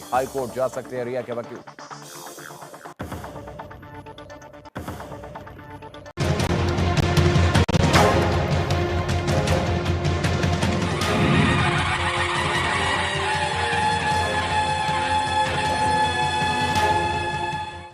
High court जा सकते हैं रिया के वकील।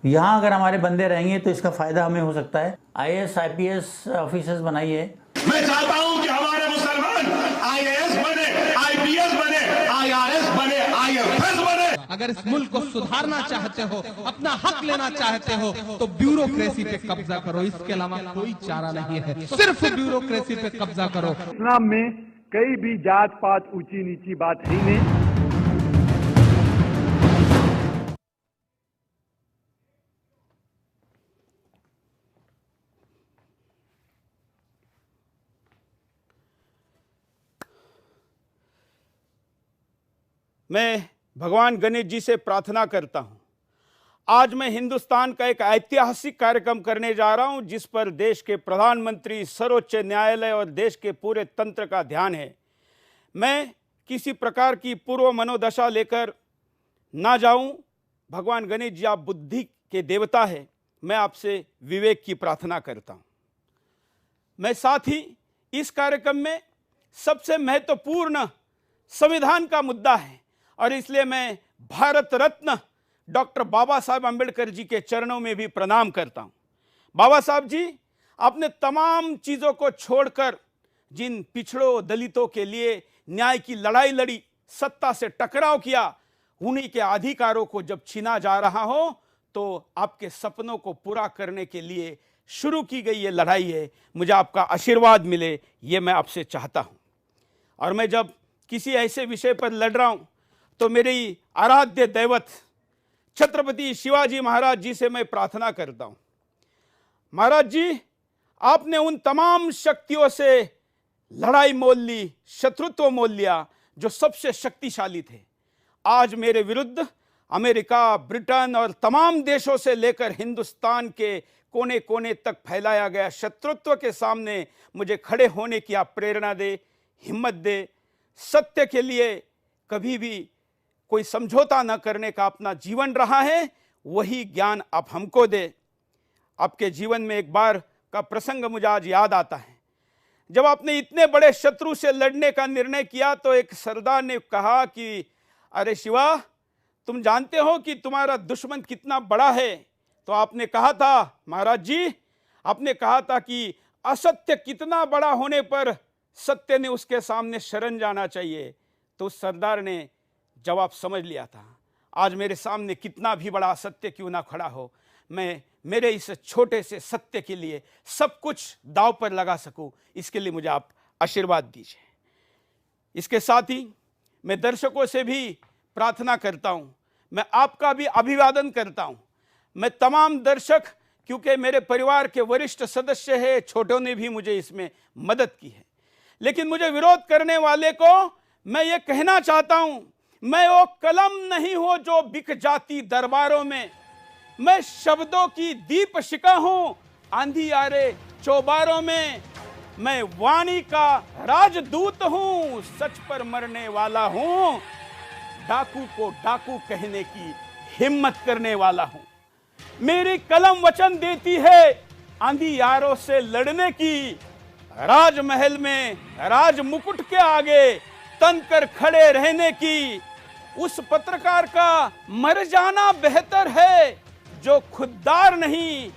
यहाँ अगर हमारे बंदे रहेंगे तो इसका फायदा हमें हो सकता है। IAS IPS ऑफिसर्स बनाइए। मैं चाहता हूं कि हमारे मुसलमान IAS बने, IPS बने, IRS बने, IFS बने। अगर इस मुल्क को सुधारना चाहते हो, अपना हक लेना चाहते हो, तो ब्यूरोक्रेसी पे कब्जा करो। इसके अलावा कोई चारा नहीं है, सिर्फ ब्यूरोक्रेसी पे कब्जा करो। इस्लाम में कई भी जात पात ऊंची नीची बात है नहीं। मैं भगवान गणेश जी से प्रार्थना करता हूं। आज मैं हिंदुस्तान का एक ऐतिहासिक कार्यक्रम करने जा रहा हूं, जिस पर देश के प्रधानमंत्री, सर्वोच्च न्यायालय और देश के पूरे तंत्र का ध्यान है। मैं किसी प्रकार की पूर्व मनोदशा लेकर ना जाऊं। भगवान गणेश जी, आप बुद्धि के देवता है, मैं आपसे विवेक की प्रार्थना करता हूं। मैं साथ ही इस कार्यक्रम में सबसे महत्वपूर्ण संविधान का मुद्दा है और इसलिए मैं भारत रत्न डॉक्टर बाबा साहब अंबेडकर जी के चरणों में भी प्रणाम करता हूं। बाबा साहब जी, आपने तमाम चीज़ों को छोड़कर जिन पिछड़ों दलितों के लिए न्याय की लड़ाई लड़ी, सत्ता से टकराव किया, उन्हीं के अधिकारों को जब छीना जा रहा हो तो आपके सपनों को पूरा करने के लिए शुरू की गई ये लड़ाई है। मुझे आपका आशीर्वाद मिले, ये मैं आपसे चाहता हूं। और मैं जब किसी ऐसे विषय पर लड़ रहा हूं तो मेरी आराध्य दैवत छत्रपति शिवाजी महाराज जी से मैं प्रार्थना करता हूं। महाराज जी, आपने उन तमाम शक्तियों से लड़ाई मोल ली, शत्रुत्व मोल लिया जो सबसे शक्तिशाली थे। आज मेरे विरुद्ध अमेरिका, ब्रिटेन और तमाम देशों से लेकर हिंदुस्तान के कोने कोने तक फैलाया गया शत्रुत्व के सामने मुझे खड़े होने की आप प्रेरणा दे, हिम्मत दे। सत्य के लिए कभी भी कोई समझौता न करने का अपना जीवन रहा है, वही ज्ञान आप हमको दे। आपके जीवन में एक बार का प्रसंग मुझे आज याद आता है। जब आपने इतने बड़े शत्रु से लड़ने का निर्णय किया तो एक सरदार ने कहा कि अरे शिवा, तुम जानते हो कि तुम्हारा दुश्मन कितना बड़ा है? तो आपने कहा था, महाराज जी, आपने कहा था कि असत्य कितना बड़ा होने पर सत्य ने उसके सामने शरण जाना चाहिए। तो उस सरदार ने जवाब समझ लिया था। आज मेरे सामने कितना भी बड़ा असत्य क्यों ना खड़ा हो, मैं मेरे इस छोटे से सत्य के लिए सब कुछ दांव पर लगा सकूं, इसके लिए मुझे आप आशीर्वाद दीजिए। इसके साथ ही मैं दर्शकों से भी प्रार्थना करता हूं, मैं आपका भी अभिवादन करता हूं। मैं तमाम दर्शक, क्योंकि मेरे परिवार के वरिष्ठ सदस्य हैं, छोटों ने भी मुझे इसमें मदद की है, लेकिन मुझे विरोध करने वाले को मैं ये कहना चाहता हूं, मैं वो कलम नहीं हूं जो बिक जाती दरबारों में। मैं शब्दों की दीपशिखा हूं आंधी आ रे चौबारों में। मैं वाणी का राजदूत हूं, सच पर मरने वाला हूं, डाकू को डाकू कहने की हिम्मत करने वाला हूं। मेरी कलम वचन देती है आंधी यारों से लड़ने की, राजमहल में राज मुकुट के आगे तन कर खड़े रहने की। उस पत्रकार का मर जाना बेहतर है जो खुददार नहीं,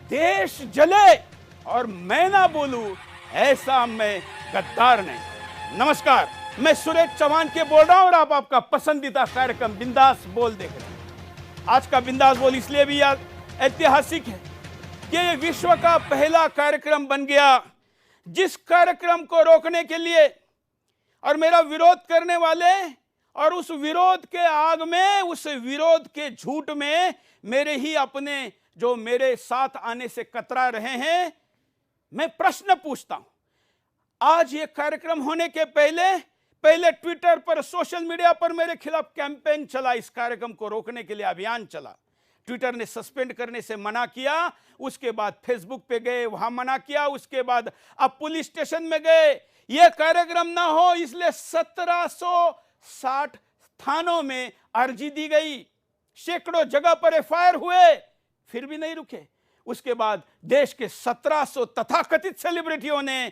देश जले और मैं ना बोलूं ऐसा मैं गद्दार नहीं। नमस्कार, मैं सुरेश चौहान के बोल रहा हूं और आप आपका पसंदीदा कार्यक्रम बिंदास बोल देख रहे हैं। आज का बिंदास बोल इसलिए भी ऐतिहासिक है कि ये विश्व का पहला कार्यक्रम बन गया जिस कार्यक्रम को रोकने के लिए और मेरा विरोध करने वाले और उस विरोध के आग में, उस विरोध के झूठ में मेरे ही अपने जो मेरे साथ आने से कतरा रहे हैं, मैं प्रश्न पूछता हूं। आज ये कार्यक्रम होने के पहले ट्विटर पर, सोशल मीडिया पर मेरे खिलाफ कैंपेन चला, इस कार्यक्रम को रोकने के लिए अभियान चला। ट्विटर ने सस्पेंड करने से मना किया, उसके बाद फेसबुक पे गए, वहां मना किया, उसके बाद अब पुलिस स्टेशन में गए। यह कार्यक्रम ना हो इसलिए 1760 थानों में अर्जी दी गई, सैकड़ों जगह पर एफआईआर हुए, फिर भी नहीं रुके। उसके बाद देश के 1700 तथाकथित सेलिब्रिटियों ने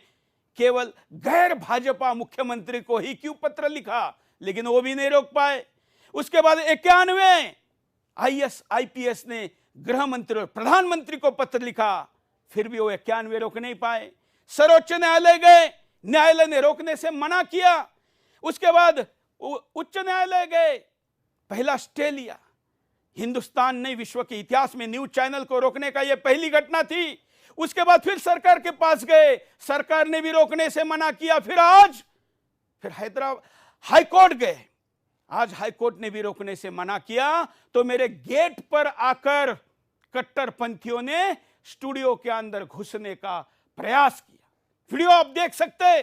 केवल गैर भाजपा मुख्यमंत्री को ही क्यों पत्र लिखा, लेकिन वो भी नहीं रोक पाए। उसके बाद 91 आईएएस आईपीएस ने गृह मंत्री और प्रधानमंत्री को पत्र लिखा, फिर भी वो 91 रोक नहीं पाए। सर्वोच्च न्यायालय गए, न्यायालय ने रोकने से मना किया। उसके बाद उच्च न्यायालय गए, पहला स्टे लिया। हिंदुस्तान ने विश्व के इतिहास में न्यूज चैनल को रोकने का यह पहली घटना थी। उसके बाद फिर सरकार के पास गए, सरकार ने भी रोकने से मना किया। फिर हैदराबाद हाईकोर्ट गए, आज हाईकोर्ट ने भी रोकने से मना किया। तो मेरे गेट पर आकर कट्टरपंथियों ने स्टूडियो के अंदर घुसने का प्रयास किया। वीडियो आप देख सकते।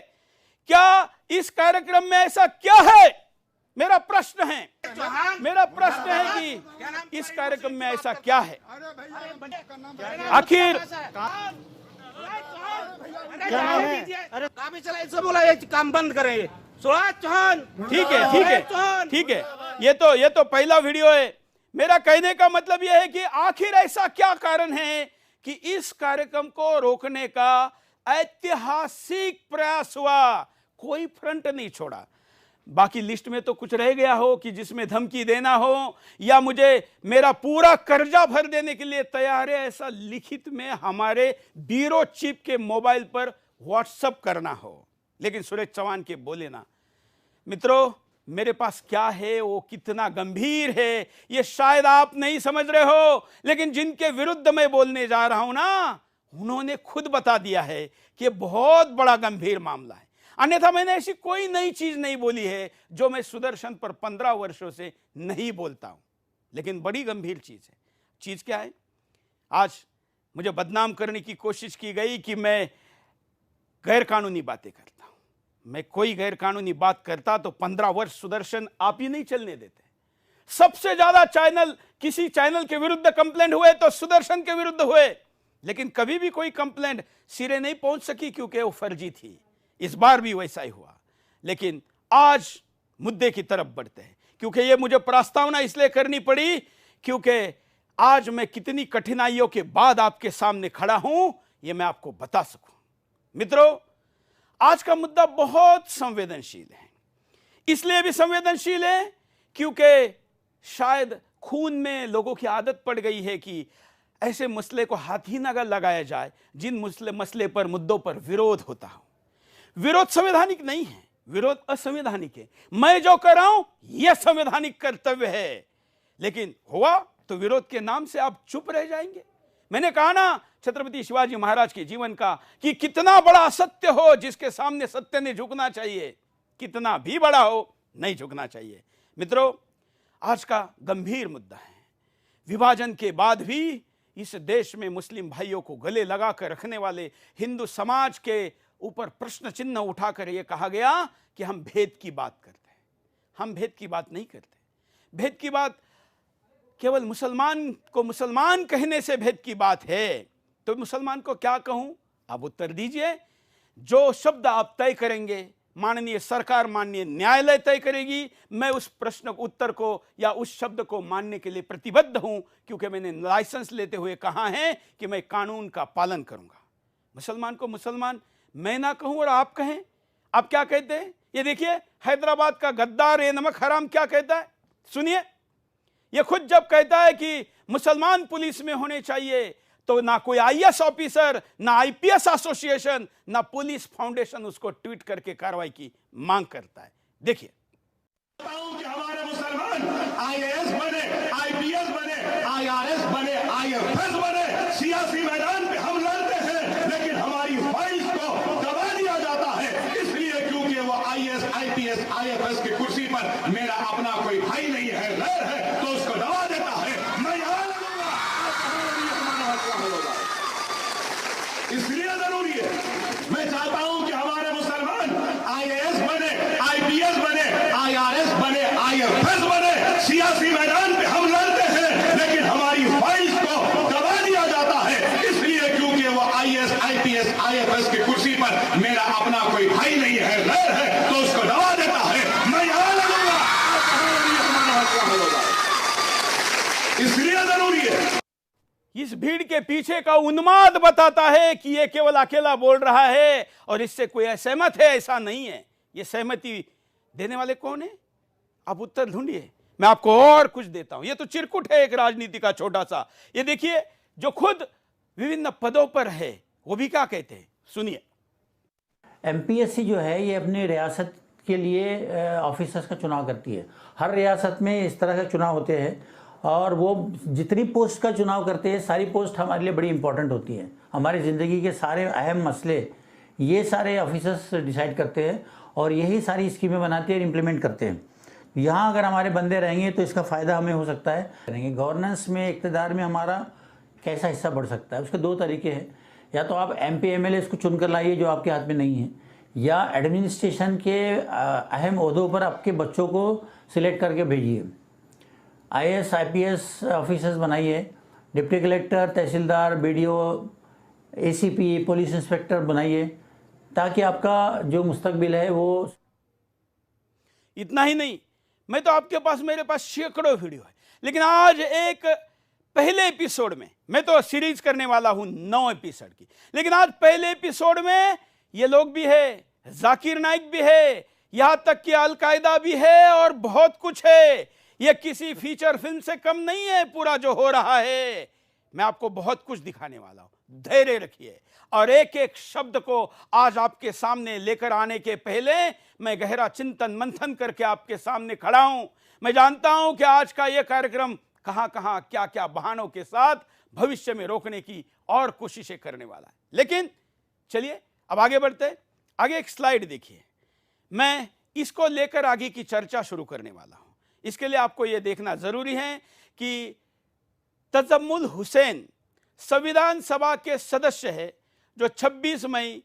क्या इस कार्यक्रम में ऐसा क्या है? मेरा प्रश्न है कि इस कार्यक्रम में ऐसा क्या है? आखिर काम बंद करें। ठीक है, ये तो पहला वीडियो है। मेरा कहने का मतलब यह है कि आखिर ऐसा क्या कारण है कि इस कार्यक्रम को रोकने का ऐतिहासिक प्रयास हुआ, कोई फ्रंट नहीं छोड़ा। बाकी लिस्ट में तो कुछ रह गया हो कि जिसमें धमकी देना हो या मुझे मेरा पूरा कर्जा भर देने के लिए तैयार है, ऐसा लिखित में हमारे ब्यूरो चीफ के मोबाइल पर व्हाट्सएप करना हो। लेकिन सुरेश चौहान के बोले ना, मित्रों मेरे पास क्या है, वो कितना गंभीर है, ये शायद आप नहीं समझ रहे हो। लेकिन जिनके विरुद्ध मैं बोलने जा रहा हूं ना, उन्होंने खुद बता दिया है कि बहुत बड़ा गंभीर मामला है। अन्यथा मैंने ऐसी कोई नई चीज नहीं बोली है जो मैं सुदर्शन पर 15 वर्षों से नहीं बोलता हूं। लेकिन बड़ी गंभीर चीज है। चीज क्या है? आज मुझे बदनाम करने की कोशिश की गई कि मैं गैर कानूनी बातें करता हूं। मैं कोई गैर कानूनी बात करता तो 15 वर्ष सुदर्शन आप ही नहीं चलने देते। सबसे ज्यादा किसी चैनल के विरुद्ध कंप्लेंट हुए तो सुदर्शन के विरुद्ध हुए, लेकिन कभी भी कोई कंप्लेंट सिरे नहीं पहुंच सकी क्योंकि वो फर्जी थी। इस बार भी वैसा ही हुआ। लेकिन आज मुद्दे की तरफ बढ़ते हैं, क्योंकि ये मुझे प्रस्तावना इसलिए करनी पड़ी क्योंकि आज मैं कितनी कठिनाइयों के बाद आपके सामने खड़ा हूं, ये मैं आपको बता सकूं। मित्रों, आज का मुद्दा बहुत संवेदनशील है। इसलिए भी संवेदनशील है क्योंकि शायद खून में लोगों की आदत पड़ गई है कि ऐसे मसले को हाथ ही ना लगाया जाए जिन मसले पर, मुद्दों पर विरोध होता हो। विरोध संवैधानिक नहीं है, विरोध असंवैधानिक है। मैं जो कर रहा हूं यह संवैधानिक कर्तव्य है, लेकिन हुआ तो विरोध के नाम से आप चुप रह जाएंगे। मैंने कहा ना छत्रपति शिवाजी महाराज के जीवन का कि कितना बड़ा असत्य हो जिसके सामने सत्य ने झुकना चाहिए, कितना भी बड़ा हो नहीं झुकना चाहिए। मित्रों, आज का गंभीर मुद्दा है। विभाजन के बाद भी इस देश में मुस्लिम भाइयों को गले लगाकर रखने वाले हिंदू समाज के ऊपर प्रश्न चिन्ह उठाकर यह कहा गया कि हम भेद की बात करते हैं। हम भेद की बात नहीं करते। भेद की बात केवल मुसलमान को मुसलमान कहने से भेद की बात है। तो मुसलमान को क्या कहूं? आप उत्तर दीजिए। जो शब्द आप तय करेंगे, माननीय सरकार, माननीय न्यायालय तय करेगी। मैं उस प्रश्न उत्तर को या उस शब्द को मानने के लिए प्रतिबद्ध हूं, क्योंकि मैंने लाइसेंस लेते हुए कहा है कि मैं कानून का पालन करूंगा। मुसलमान को मुसलमान मैं ना कहूं और आप कहें। आप क्या कहते हैं? ये देखिए, हैदराबाद का गद्दार ये नमक हराम क्या कहता है, सुनिए। ये खुद जब कहता है कि मुसलमान पुलिस में होने चाहिए, तो ना कोई आईएएस ऑफिसर, ना आईपीएस एसोसिएशन, ना पुलिस फाउंडेशन उसको ट्वीट करके कार्रवाई की मांग करता है। देखिए, कि हमारे मुसलमान आईएएस बने, आईपीएस बने, आईआरएस बने, आईएफएस बने, सियासी मैदान पे हम लड़ते हैं, लेकिन हमारी फाइल्स को दबा दिया जाता है। इसलिए क्योंकि वो आईएएस, आईपीएस, आईएफएस की कुर्सी पर मेरा अपना कोई भाई नहीं है, गैर है, तो उसको दबा देता है। मैं यहां लगूंगा, इसलिए जरूरी है। मैं चाहता हूं कि हमारे मुसलमान आईएएस बने, आईपीएस बने, आईआरएस बने, आईएफएस बने, सियासी मैदान पे हम लड़ते हैं, लेकिन हमारी फाइल्स को दबा दिया जाता है। इसलिए क्योंकि वो आईएएस, आईपीएस, आईएफएस की कुर्सी पर मेरा अपना कोई भाई नहीं है, गैर है, तो उसको दबा देता है। मैं यहां लगूंगा, इस भीड़ के पीछे का उन्माद बताता है कि ये केवल अकेला बोल रहा है और इससे कोई असहमत है, ऐसा नहीं है। ये सहमति देने वाले कौन है? आप उत्तर ढूंढिए, मैं आपको और कुछ देता हूं। ये तो चिरकुट है एक राजनीति का छोटा सा। ये देखिए, जो खुद विभिन्न पदों पर है वो भी क्या कहते हैं, सुनिए। एमपीएससी जो है ये अपनी रियासत के लिए ऑफिसर्स का चुनाव करती है। हर रियासत में इस तरह के चुनाव होते हैं और वो जितनी पोस्ट का चुनाव करते हैं, सारी पोस्ट हमारे लिए बड़ी इंपॉर्टेंट होती है। हमारी ज़िंदगी के सारे अहम मसले ये सारे ऑफिसर्स डिसाइड करते हैं और यही सारी स्कीमें बनाते हैं और इम्प्लीमेंट करते हैं। यहाँ अगर हमारे बंदे रहेंगे तो इसका फ़ायदा हमें हो सकता है। गवर्नेंस में, इक़्तिदार में हमारा कैसा हिस्सा बढ़ सकता है, उसके दो तरीके हैं। या तो आप MP MLA को चुन कर लाइए जो आपके हाथ में नहीं है, या एडमिनिस्ट्रेशन के अहम ओहदों पर आपके बच्चों को सिलेक्ट करके भेजिए। IAS IPS ऑफिसर्स बनाइए, डिप्टी कलेक्टर, तहसीलदार, BDO, ACP, पुलिस इंस्पेक्टर बनाइए, ताकि आपका जो मुस्तकबिल है वो। इतना ही नहीं, मैं तो आपके पास, मेरे पास सैकड़ों वीडियो है, लेकिन आज एक पहले एपिसोड में, मैं तो सीरीज करने वाला हूं 9 एपिसोड की, लेकिन आज पहले एपिसोड में ये लोग भी है, जाकिर नाइक भी है, यहां तक कि अलकायदा भी है और बहुत कुछ है। ये किसी फीचर फिल्म से कम नहीं है पूरा जो हो रहा है। मैं आपको बहुत कुछ दिखाने वाला हूं, धैर्य रखिए। और एक एक शब्द को आज आपके सामने लेकर आने के पहले मैं गहरा चिंतन मंथन करके आपके सामने खड़ा हूं। मैं जानता हूं कि आज का यह कार्यक्रम कहां कहां क्या क्या बहानों के साथ भविष्य में रोकने की और कोशिशें करने वाला है। लेकिन चलिए अब आगे बढ़ते हैं। आगे एक स्लाइड देखिए, मैं इसको लेकर आगे की चर्चा शुरू करने वाला हूं। इसके लिए आपको यह देखना जरूरी है कि तजम्मुल हुसैन संविधान सभा के सदस्य है जो 26 मई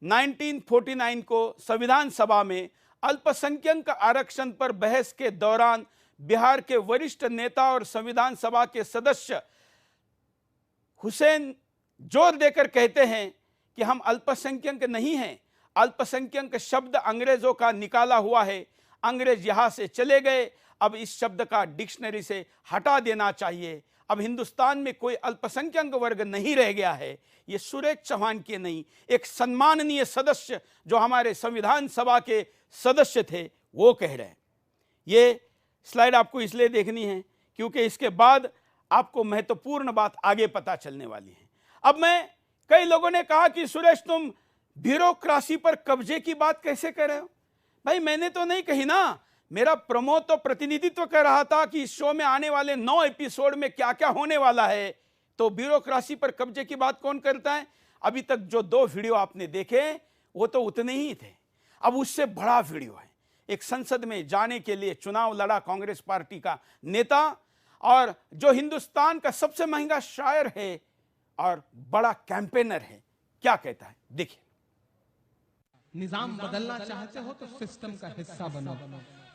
1949 को संविधान सभा में अल्पसंख्यक आरक्षण पर बहस के दौरान बिहार के वरिष्ठ नेता और संविधान सभा के सदस्य हुसैन जोर देकर कहते हैं कि हम अल्पसंख्यक नहीं हैं। अल्पसंख्यक शब्द अंग्रेजों का निकाला हुआ है, अंग्रेज यहां से चले गए, अब इस शब्द का डिक्शनरी से हटा देना चाहिए। अब हिंदुस्तान में कोई अल्पसंख्यक वर्ग नहीं रह गया है। ये सुरेश चौहान के नहीं, एक सम्माननीय सदस्य जो हमारे संविधान सभा के सदस्य थे वो कह रहे हैं। ये स्लाइड आपको इसलिए देखनी है क्योंकि इसके बाद आपको महत्वपूर्ण बात आगे पता चलने वाली है। अब मैं, कई लोगों ने कहा कि सुरेश तुम ब्यूरोक्रेसी पर कब्जे की बात कैसे कर रहे हो? भाई मैंने तो नहीं कही ना, मेरा प्रमोद तो प्रतिनिधित्व कर रहा था कि इस शो में आने वाले 9 एपिसोड में क्या क्या होने वाला है। तो ब्यूरोक्रेसी पर कब्जे की बात कौन करता है? अभी तक जो 2 वीडियो आपने देखे वो तो उतने ही थे। अब उससे बड़ा वीडियो है, एक संसद में जाने के लिए चुनाव लड़ा कांग्रेस पार्टी का नेता और जो हिंदुस्तान का सबसे महंगा शायर है और बड़ा कैंपेनर है। क्या कहता है देखिए। निजाम बदलना चाहते हो तो सिस्टम का हिस्सा बनो।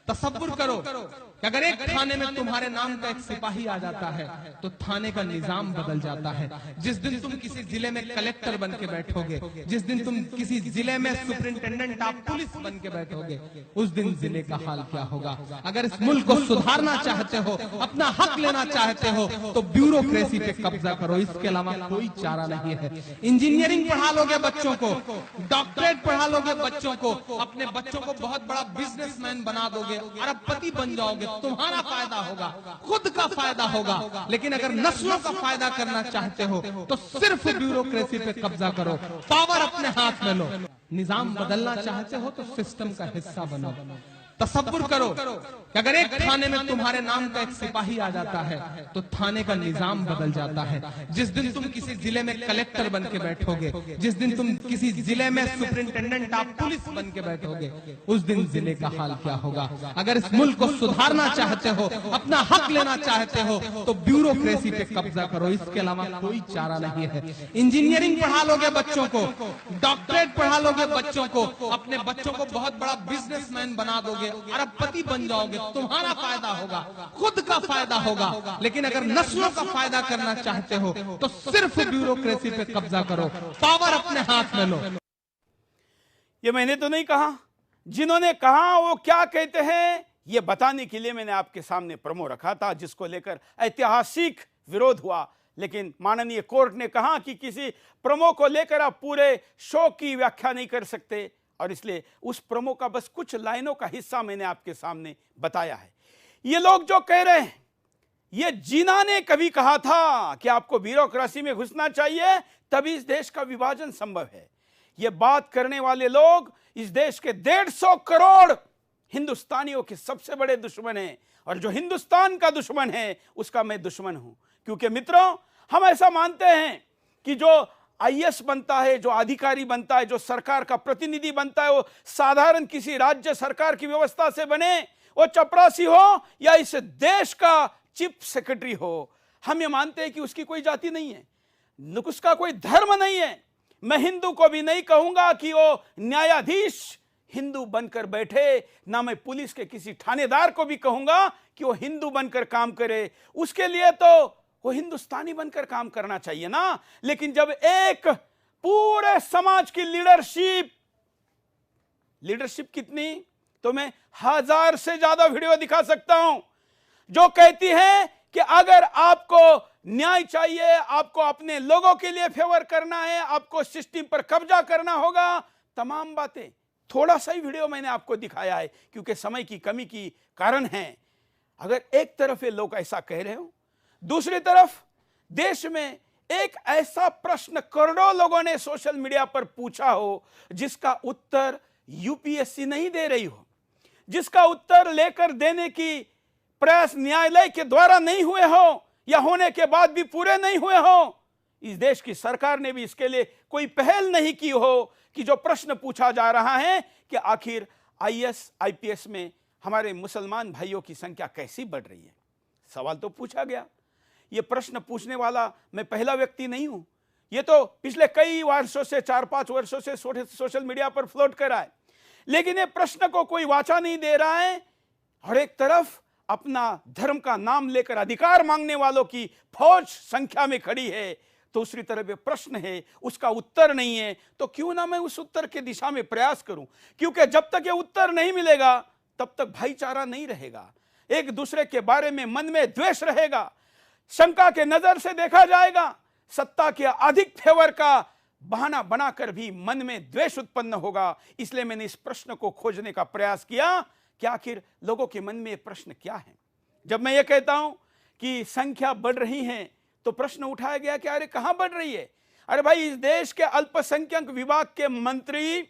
तसव्वुर करो कि अगर एक थाने में तुम्हारे नाम का एक सिपाही आ जाता है तो थाने का निजाम बदल जाता है। जिस दिन तुम किसी जिले में कलेक्टर बन के बैठोगे, जिस दिन तुम किसी जिले में सुपरिंटेंडेंट ऑफ पुलिस बन के बैठोगे, उस दिन जिले का हाल क्या होगा। अगर इस मुल्क को सुधारना चाहते हो, अपना हक लेना चाहते हो तो ब्यूरोक्रेसी पे कब्जा करो, इसके अलावा कोई चारा नहीं है। इंजीनियरिंग पढ़ा लोगे बच्चों को, डॉक्टरेट पढ़ा लोगे बच्चों को, अपने बच्चों को बहुत बड़ा बिजनेसमैन बना दोगे, अरबपति बन जाओगे, तुम्हारा फायदा होगा, खुद का फायदा होगा। लेकिन अगर नस्लों का फायदा करना चाहते हो तो सिर्फ ब्यूरोक्रेसी पे कब्जा करो, पावर अपने हाथ में लो। निजाम बदलना चाहते हो तो सिस्टम का हिस्सा बनो। तसव्वुर करो कि अगर एक थाने में तुम्हारे नाम का एक सिपाही आ जाता है तो थाने का निजाम बदल जाता है। जिस दिन तुम किसी जिले में कलेक्टर बन के बैठोगे, जिस दिन तुम किसी जिले में सुपरिंटेंडेंट ऑफ पुलिस बन के बैठोगे, उस दिन जिले का हाल क्या होगा। अगर इस मुल्क को सुधारना चाहते हो, अपना हक लेना चाहते हो तो ब्यूरोक्रेसी पे कब्जा करो, इसके अलावा कोई चारा नहीं है। इंजीनियरिंग पढ़ा लोगे बच्चों को, डॉक्टरेट पढ़ा लोगे बच्चों को, अपने बच्चों को बहुत बड़ा बिजनेसमैन बना दोगे, अरबपति बन जाओगे, तुम्हारा फायदा होगा, खुद का फायदा होगा। लेकिन अगर नस्लों का फायदा करना चाहते हो तो सिर्फ ब्यूरोक्रेसी पे कब्जा करो, पावर अपने हाथ में लो। ये मैंने तो नहीं कहा, जिन्होंने कहा वो क्या कहते हैं ये बताने के लिए मैंने आपके सामने प्रोमो रखा था, जिसको लेकर ऐतिहासिक विरोध हुआ लेकिन माननीय कोर्ट ने कहा कि किसी प्रोमो को लेकर आप पूरे शो की व्याख्या नहीं कर सकते, और इसलिए उस प्रोमो का बस कुछ लाइनों का हिस्सा मैंने आपके सामने बताया है। ये लोग जो कह रहे हैं, ये जीना ने कभी कहा था कि आपको ब्यूरोक्रेसी में घुसना चाहिए, तभी इस देश का विभाजन संभव है। ये बात करने वाले लोग इस देश के 150 करोड़ हिंदुस्तानियों के सबसे बड़े दुश्मन हैं, और जो हिंदुस्तान का दुश्मन है उसका मैं दुश्मन हूं। क्योंकि मित्रों, हम ऐसा मानते हैं कि जो आईएएस बनता है, जो अधिकारी बनता है, जो सरकार का प्रतिनिधि बनता है, वो साधारण किसी राज्य सरकार की व्यवस्था से बने, वो चपरासी हो या इस देश का चीफ सेक्रेटरी हो, हम ये मानते हैं कि उसकी कोई जाति नहीं है, उसका कोई धर्म नहीं है। मैं हिंदू को भी नहीं कहूंगा कि वो न्यायाधीश हिंदू बनकर बैठे, ना मैं पुलिस के किसी थानेदार को भी कहूंगा कि वो हिंदू बनकर काम करे। उसके लिए तो वो हिंदुस्तानी बनकर काम करना चाहिए ना। लेकिन जब एक पूरे समाज की लीडरशिप कितनी, तो मैं 1000 से ज्यादा वीडियो दिखा सकता हूं जो कहती है कि अगर आपको न्याय चाहिए, आपको अपने लोगों के लिए फेवर करना है, आपको सिस्टम पर कब्जा करना होगा, तमाम बातें। थोड़ा सा ही वीडियो मैंने आपको दिखाया है क्योंकि समय की कमी की कारण है। अगर एक तरफ ये लोग ऐसा कह रहे हो, दूसरी तरफ देश में एक ऐसा प्रश्न करोड़ों लोगों ने सोशल मीडिया पर पूछा हो जिसका उत्तर यूपीएससी नहीं दे रही हो, जिसका उत्तर लेकर देने की प्रयास न्यायालय के द्वारा नहीं हुए हो या होने के बाद भी पूरे नहीं हुए हो, इस देश की सरकार ने भी इसके लिए कोई पहल नहीं की हो कि जो प्रश्न पूछा जा रहा है कि आखिर आईएएस आईपीएस में हमारे मुसलमान भाइयों की संख्या कैसी बढ़ रही है। सवाल तो पूछा गया। ये प्रश्न पूछने वाला मैं पहला व्यक्ति नहीं हूं, ये तो पिछले कई वर्षों से, 4-5 वर्षों से सोशल मीडिया पर फ्लोट कर रहा है, लेकिन ये प्रश्न को कोई वाचा नहीं दे रहा है। और एक तरफ अपना धर्म का नाम लेकर अधिकार मांगने वालों की फौज संख्या में खड़ी है, तो दूसरी तरफ ये प्रश्न है, उसका उत्तर नहीं है। तो क्यों ना मैं उस उत्तर के दिशा में प्रयास करूं, क्योंकि जब तक ये उत्तर नहीं मिलेगा तब तक भाईचारा नहीं रहेगा, एक दूसरे के बारे में मन में द्वेष रहेगा, शंका के नजर से देखा जाएगा, सत्ता के अधिक फेवर का बहाना बनाकर भी मन में द्वेष उत्पन्न होगा। इसलिए मैंने इस प्रश्न को खोजने का प्रयास किया कि आखिर लोगों के मन में प्रश्न क्या है। जब मैं ये कहता हूं कि संख्या बढ़ रही है तो प्रश्न उठाया गया कि अरे कहां बढ़ रही है। अरे भाई, इस देश के अल्पसंख्यक विभाग के मंत्री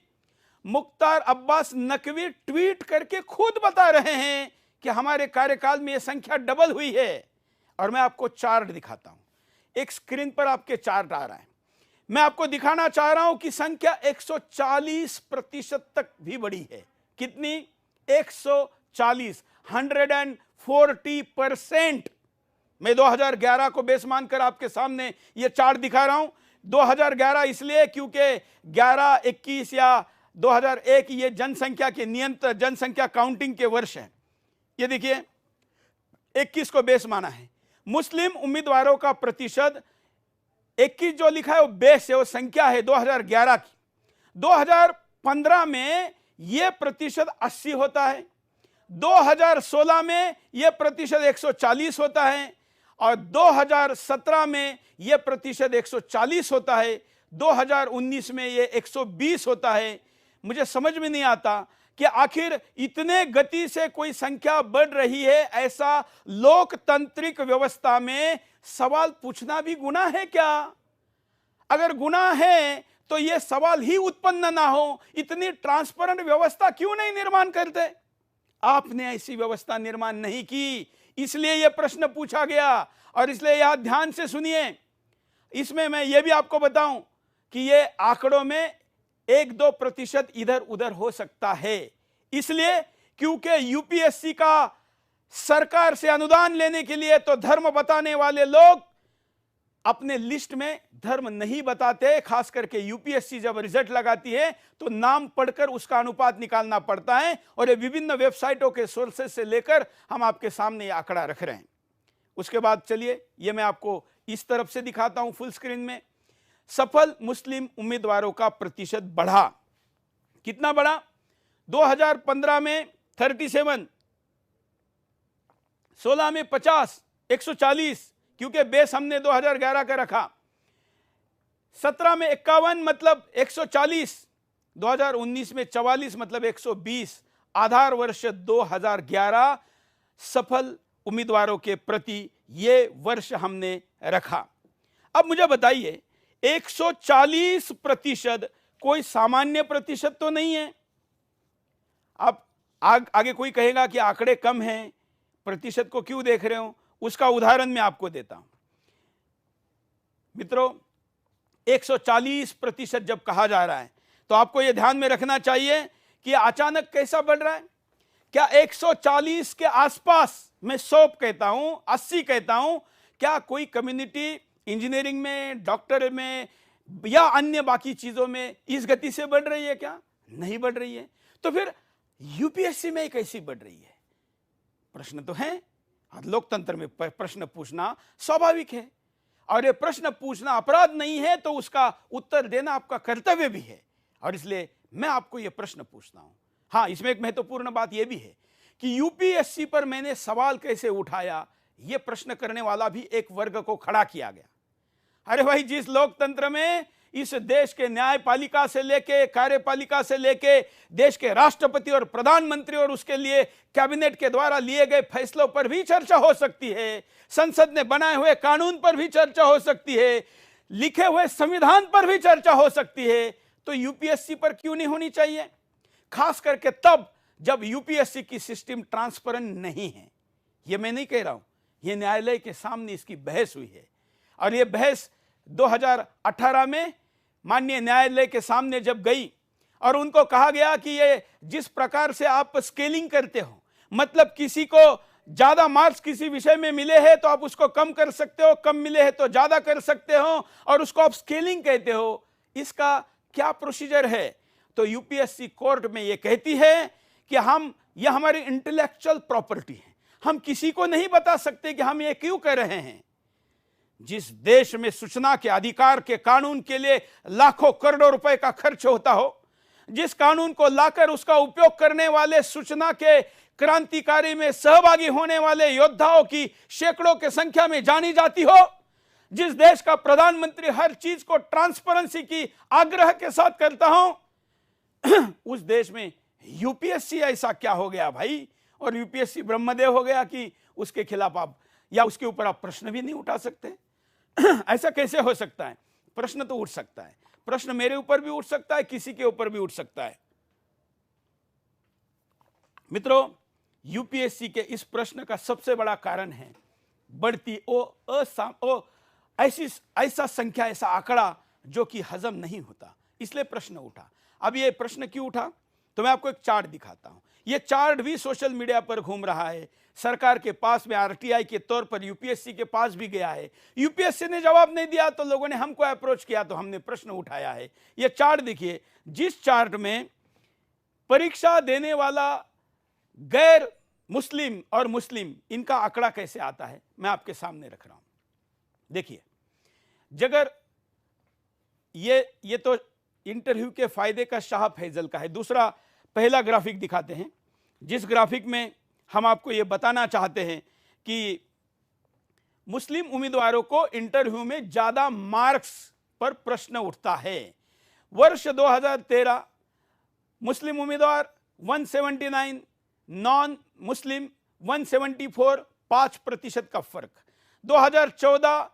मुख्तार अब्बास नकवी ट्वीट करके खुद बता रहे हैं कि हमारे कार्यकाल में यह संख्या डबल हुई है। और मैं आपको चार्ट दिखाता हूं, एक स्क्रीन पर आपके चार्ट आ रहा है। मैं आपको दिखाना चाह रहा हूं कि संख्या 140% तक भी बढ़ी है। कितनी? 140, 140%। मैं 2011 को बेस मानकर आपके सामने यह चार्ट दिखा रहा हूं। 2011 इसलिए क्योंकि 11, 21 या 2001 ये जनसंख्या के नियंत्रण, जनसंख्या काउंटिंग के वर्ष हैं। ये देखिए, 21 को बेस माना है। मुस्लिम उम्मीदवारों का प्रतिशत 21 जो लिखा है वो बेस है, वो संख्या है 2011 की। 2015 में यह प्रतिशत 80 होता है, 2016 में यह प्रतिशत 140 होता है, और 2017 में यह प्रतिशत 140 होता है, 2019 में यह 120 होता है। मुझे समझ में नहीं आता कि आखिर इतने गति से कोई संख्या बढ़ रही है, ऐसा लोकतांत्रिक व्यवस्था में सवाल पूछना भी गुनाह है क्या? अगर गुनाह है तो यह सवाल ही उत्पन्न ना हो। इतनी ट्रांसपेरेंट व्यवस्था क्यों नहीं निर्माण करते? आपने ऐसी व्यवस्था निर्माण नहीं की, इसलिए यह प्रश्न पूछा गया। और इसलिए यह ध्यान से सुनिए, इसमें मैं यह भी आपको बताऊं कि यह आंकड़ों में 1-2% इधर उधर हो सकता है, इसलिए क्योंकि यूपीएससी का सरकार से अनुदान लेने के लिए तो धर्म बताने वाले लोग अपने लिस्ट में धर्म नहीं बताते। खास करके यूपीएससी जब रिजल्ट लगाती है तो नाम पढ़कर उसका अनुपात निकालना पड़ता है, और ये विभिन्न वेबसाइटों के सोर्सेज से लेकर हम आपके सामने ये आंकड़ा रख रहे हैं। उसके बाद चलिए ये मैं आपको इस तरफ से दिखाता हूं फुल स्क्रीन में। सफल मुस्लिम उम्मीदवारों का प्रतिशत बढ़ा। कितना बढ़ा? 2015 में 37, 16 में 50, 140, क्योंकि बेस हमने 2011 का रखा। 17 में 51 मतलब 140, 2019 में 44 मतलब 120, आधार वर्ष 2011 सफल उम्मीदवारों के प्रति ये वर्ष हमने रखा। अब मुझे बताइए 140% कोई सामान्य प्रतिशत तो नहीं है। अब आगे कोई कहेगा कि आंकड़े कम हैं, प्रतिशत को क्यों देख रहे हो, उसका उदाहरण मैं आपको देता हूं। मित्रों 140% जब कहा जा रहा है तो आपको यह ध्यान में रखना चाहिए कि अचानक कैसा बढ़ रहा है। क्या 140 के आसपास, मैं 100 कहता हूं, 80 कहता हूं, क्या कोई कम्युनिटी इंजीनियरिंग में, डॉक्टर में या अन्य बाकी चीजों में इस गति से बढ़ रही है? क्या नहीं बढ़ रही है? तो फिर यूपीएससी में कैसी बढ़ रही है? प्रश्न तो है। लोकतंत्र में प्रश्न पूछना स्वाभाविक है और ये प्रश्न पूछना अपराध नहीं है, तो उसका उत्तर देना आपका कर्तव्य भी है। और इसलिए मैं आपको यह प्रश्न पूछता हूं। हां, इसमें एक महत्वपूर्ण बात यह भी है कि यूपीएससी पर मैंने सवाल कैसे उठाया, यह प्रश्न करने वाला भी एक वर्ग को खड़ा किया गया। अरे भाई, जिस लोकतंत्र में इस देश के न्यायपालिका से लेके, कार्यपालिका से लेके, देश के राष्ट्रपति और प्रधानमंत्री और उसके लिए कैबिनेट के द्वारा लिए गए फैसलों पर भी चर्चा हो सकती है, संसद ने बनाए हुए कानून पर भी चर्चा हो सकती है, लिखे हुए संविधान पर भी चर्चा हो सकती है, तो यूपीएससी पर क्यों नहीं होनी चाहिए? खास करके तब जब यूपीएससी की सिस्टम ट्रांसपेरेंट नहीं है। यह मैं नहीं कह रहा हूं, यह न्यायालय के सामने इसकी बहस हुई है और यह बहस 2018 में माननीय न्यायालय के सामने जब गई और उनको कहा गया कि ये जिस प्रकार से आप स्केलिंग करते हो, मतलब किसी को ज्यादा मार्क्स किसी विषय में मिले हैं तो आप उसको कम कर सकते हो, कम मिले हैं तो ज्यादा कर सकते हो, और उसको आप स्केलिंग कहते हो, इसका क्या प्रोसीजर है? तो यूपीएससी कोर्ट में ये कहती है कि यह हमारी इंटेलेक्चुअल प्रॉपर्टी है, हम किसी को नहीं बता सकते कि हम ये क्यों कर रहे हैं। जिस देश में सूचना के अधिकार के कानून के लिए लाखों करोड़ों रुपए का खर्च होता हो, जिस कानून को लाकर उसका उपयोग करने वाले सूचना के क्रांतिकारी में सहभागी होने वाले योद्धाओं की सैकड़ों की संख्या में जानी जाती हो, जिस देश का प्रधानमंत्री हर चीज को ट्रांसपेरेंसी की आग्रह के साथ करता हो, उस देश में यूपीएससी ऐसा क्या हो गया भाई? और यूपीएससी ब्रह्मदेव हो गया कि उसके खिलाफ आप या उसके ऊपर आप प्रश्न भी नहीं उठा सकते? ऐसा कैसे हो सकता है? प्रश्न तो उठ सकता है, प्रश्न मेरे ऊपर भी उठ सकता है, किसी के ऊपर भी उठ सकता है। मित्रों, यूपीएससी के इस प्रश्न का सबसे बड़ा कारण है बढ़ती ऐसा संख्या, ऐसा आंकड़ा जो कि हजम नहीं होता, इसलिए प्रश्न उठा। अब ये प्रश्न क्यों उठा, तो मैं आपको एक चार्ट दिखाता हूं। यह चार्ट भी सोशल मीडिया पर घूम रहा है, सरकार के पास में आरटीआई के तौर पर यूपीएससी के पास भी गया है। यूपीएससी ने जवाब नहीं दिया तो लोगों ने हमको अप्रोच किया तो हमने प्रश्न उठाया है। यह चार्ट देखिए, जिस चार्ट में परीक्षा देने वाला गैर मुस्लिम और मुस्लिम, इनका आंकड़ा कैसे आता है मैं आपके सामने रख रहा हूं। देखिए, जगर ये तो इंटरव्यू के फायदे का शाह फैजल का है। दूसरा, पहला ग्राफिक दिखाते हैं, जिस ग्राफिक में हम आपको यह बताना चाहते हैं कि मुस्लिम उम्मीदवारों को इंटरव्यू में ज्यादा मार्क्स पर प्रश्न उठता है। वर्ष 2013 मुस्लिम उम्मीदवार 179, नॉन मुस्लिम 174, 5% का फर्क। 2014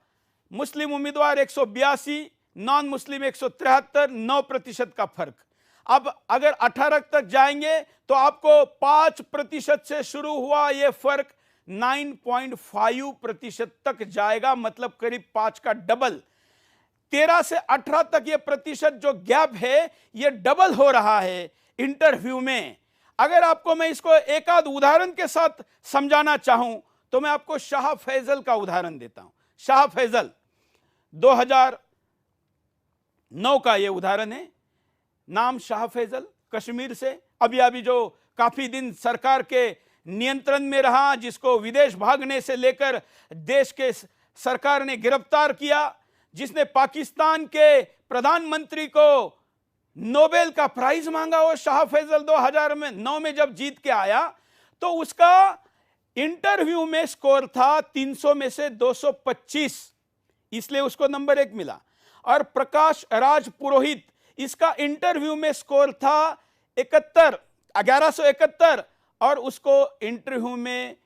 मुस्लिम उम्मीदवार 182, नॉन मुस्लिम 173, 9% का फर्क। अब अगर 18 तक जाएंगे तो आपको 5% से शुरू हुआ यह फर्क 9.5% तक जाएगा, मतलब करीब 5 का डबल। 13 से 18 तक यह प्रतिशत जो गैप है यह डबल हो रहा है इंटरव्यू में। अगर आपको मैं इसको एक आध उदाहरण के साथ समझाना चाहूं तो मैं आपको शाह फैजल का उदाहरण देता हूं। शाह फैजल 2009 का यह उदाहरण है। नाम शाह फैजल, कश्मीर से। अभी जो काफी दिन सरकार के नियंत्रण में रहा, जिसको विदेश भागने से लेकर देश के सरकार ने गिरफ्तार किया, जिसने पाकिस्तान के प्रधानमंत्री को नोबेल का प्राइज मांगा, वो शाह फैजल 2009 में जब जीत के आया तो उसका इंटरव्यू में स्कोर था 300 में से 225, इसलिए उसको नंबर 1 मिला। और प्रकाश राज पुरोहित, इसका इंटरव्यू में स्कोर था 1171 और उसको इंटरव्यू में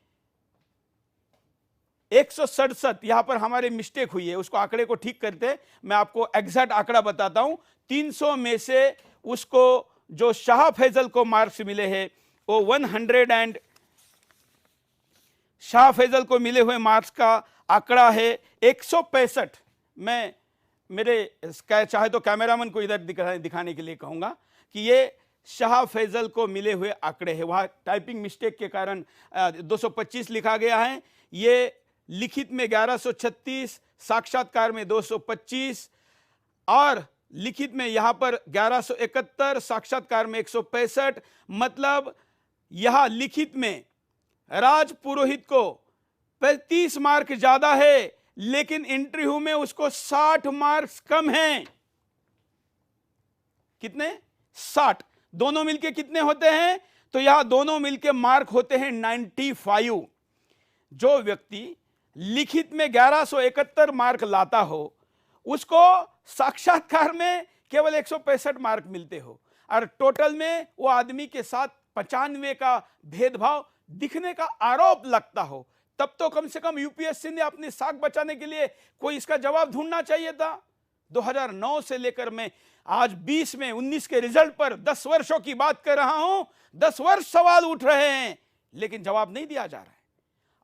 167। यहां पर हमारे मिस्टेक हुई है, उसको आंकड़े को ठीक करते मैं आपको एग्जैक्ट आंकड़ा बताता हूं। 300 में से उसको जो शाह फैजल को मार्क्स मिले हैं वो 100 एंड शाह फैजल को मिले हुए मार्क्स का आंकड़ा है 165। मैं मेरे चाहे तो कैमरामैन को इधर दिखाने के लिए कहूंगा कि ये शाह फैजल को मिले हुए आंकड़े हैं। वहां टाइपिंग मिस्टेक के कारण 225 लिखा गया है। ये लिखित में 1136, साक्षात्कार में 225 और लिखित में यहां पर 1171, साक्षात्कार में 165। मतलब यहां लिखित में राज पुरोहित को 35 मार्क ज्यादा है, लेकिन इंटरव्यू में उसको 60 मार्क्स कम हैं। कितने? 60। दोनों मिलके कितने होते हैं? तो यहां दोनों मिलके मार्क होते हैं 95। जो व्यक्ति लिखित में 1171 मार्क लाता हो, उसको साक्षात्कार में केवल 165 मार्क मिलते हो और टोटल में वो आदमी के साथ 95 का भेदभाव दिखने का आरोप लगता हो, तब तो कम से कम यूपीएससी ने अपनी साख बचाने के लिए कोई इसका जवाब ढूंढना चाहिए था। 2009 से लेकर मैं आज 20 में 19 के रिजल्ट पर 10 वर्षों की बात कर रहा हूं। 10 वर्ष सवाल उठ रहे हैं लेकिन जवाब नहीं दिया जा रहा है।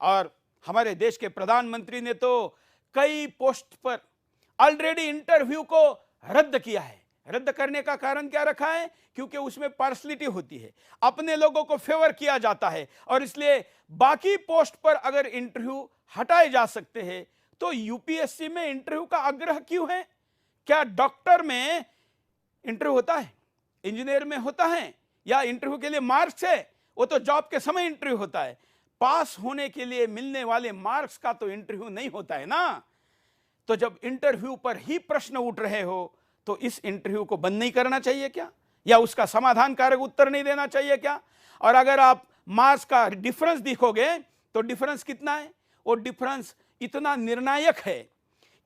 और हमारे देश के प्रधानमंत्री ने तो कई पोस्ट पर ऑलरेडी इंटरव्यू को रद्द किया है। रद्द करने का कारण क्या रखा है? क्योंकि उसमें पार्शलिटी होती है, अपने लोगों को फेवर किया जाता है और इसलिए बाकी पोस्ट पर अगर इंटरव्यू हटाए जा सकते हैं तो यूपीएससी में इंटरव्यू का आग्रह क्यों है? क्या डॉक्टर में इंटरव्यू होता है, इंजीनियर में होता है, या इंटरव्यू के लिए मार्क्स है? वो तो जॉब के समय इंटरव्यू होता है। पास होने के लिए मिलने वाले मार्क्स का तो इंटरव्यू नहीं होता है ना। तो जब इंटरव्यू पर ही प्रश्न उठ रहे हो तो इस इंटरव्यू को बंद नहीं करना चाहिए क्या? या उसका समाधान कारक उत्तर नहीं देना चाहिए क्या? और अगर आप मार्क्स का डिफरेंस देखोगे तो डिफरेंस कितना है? वो डिफरेंस इतना निर्णायक है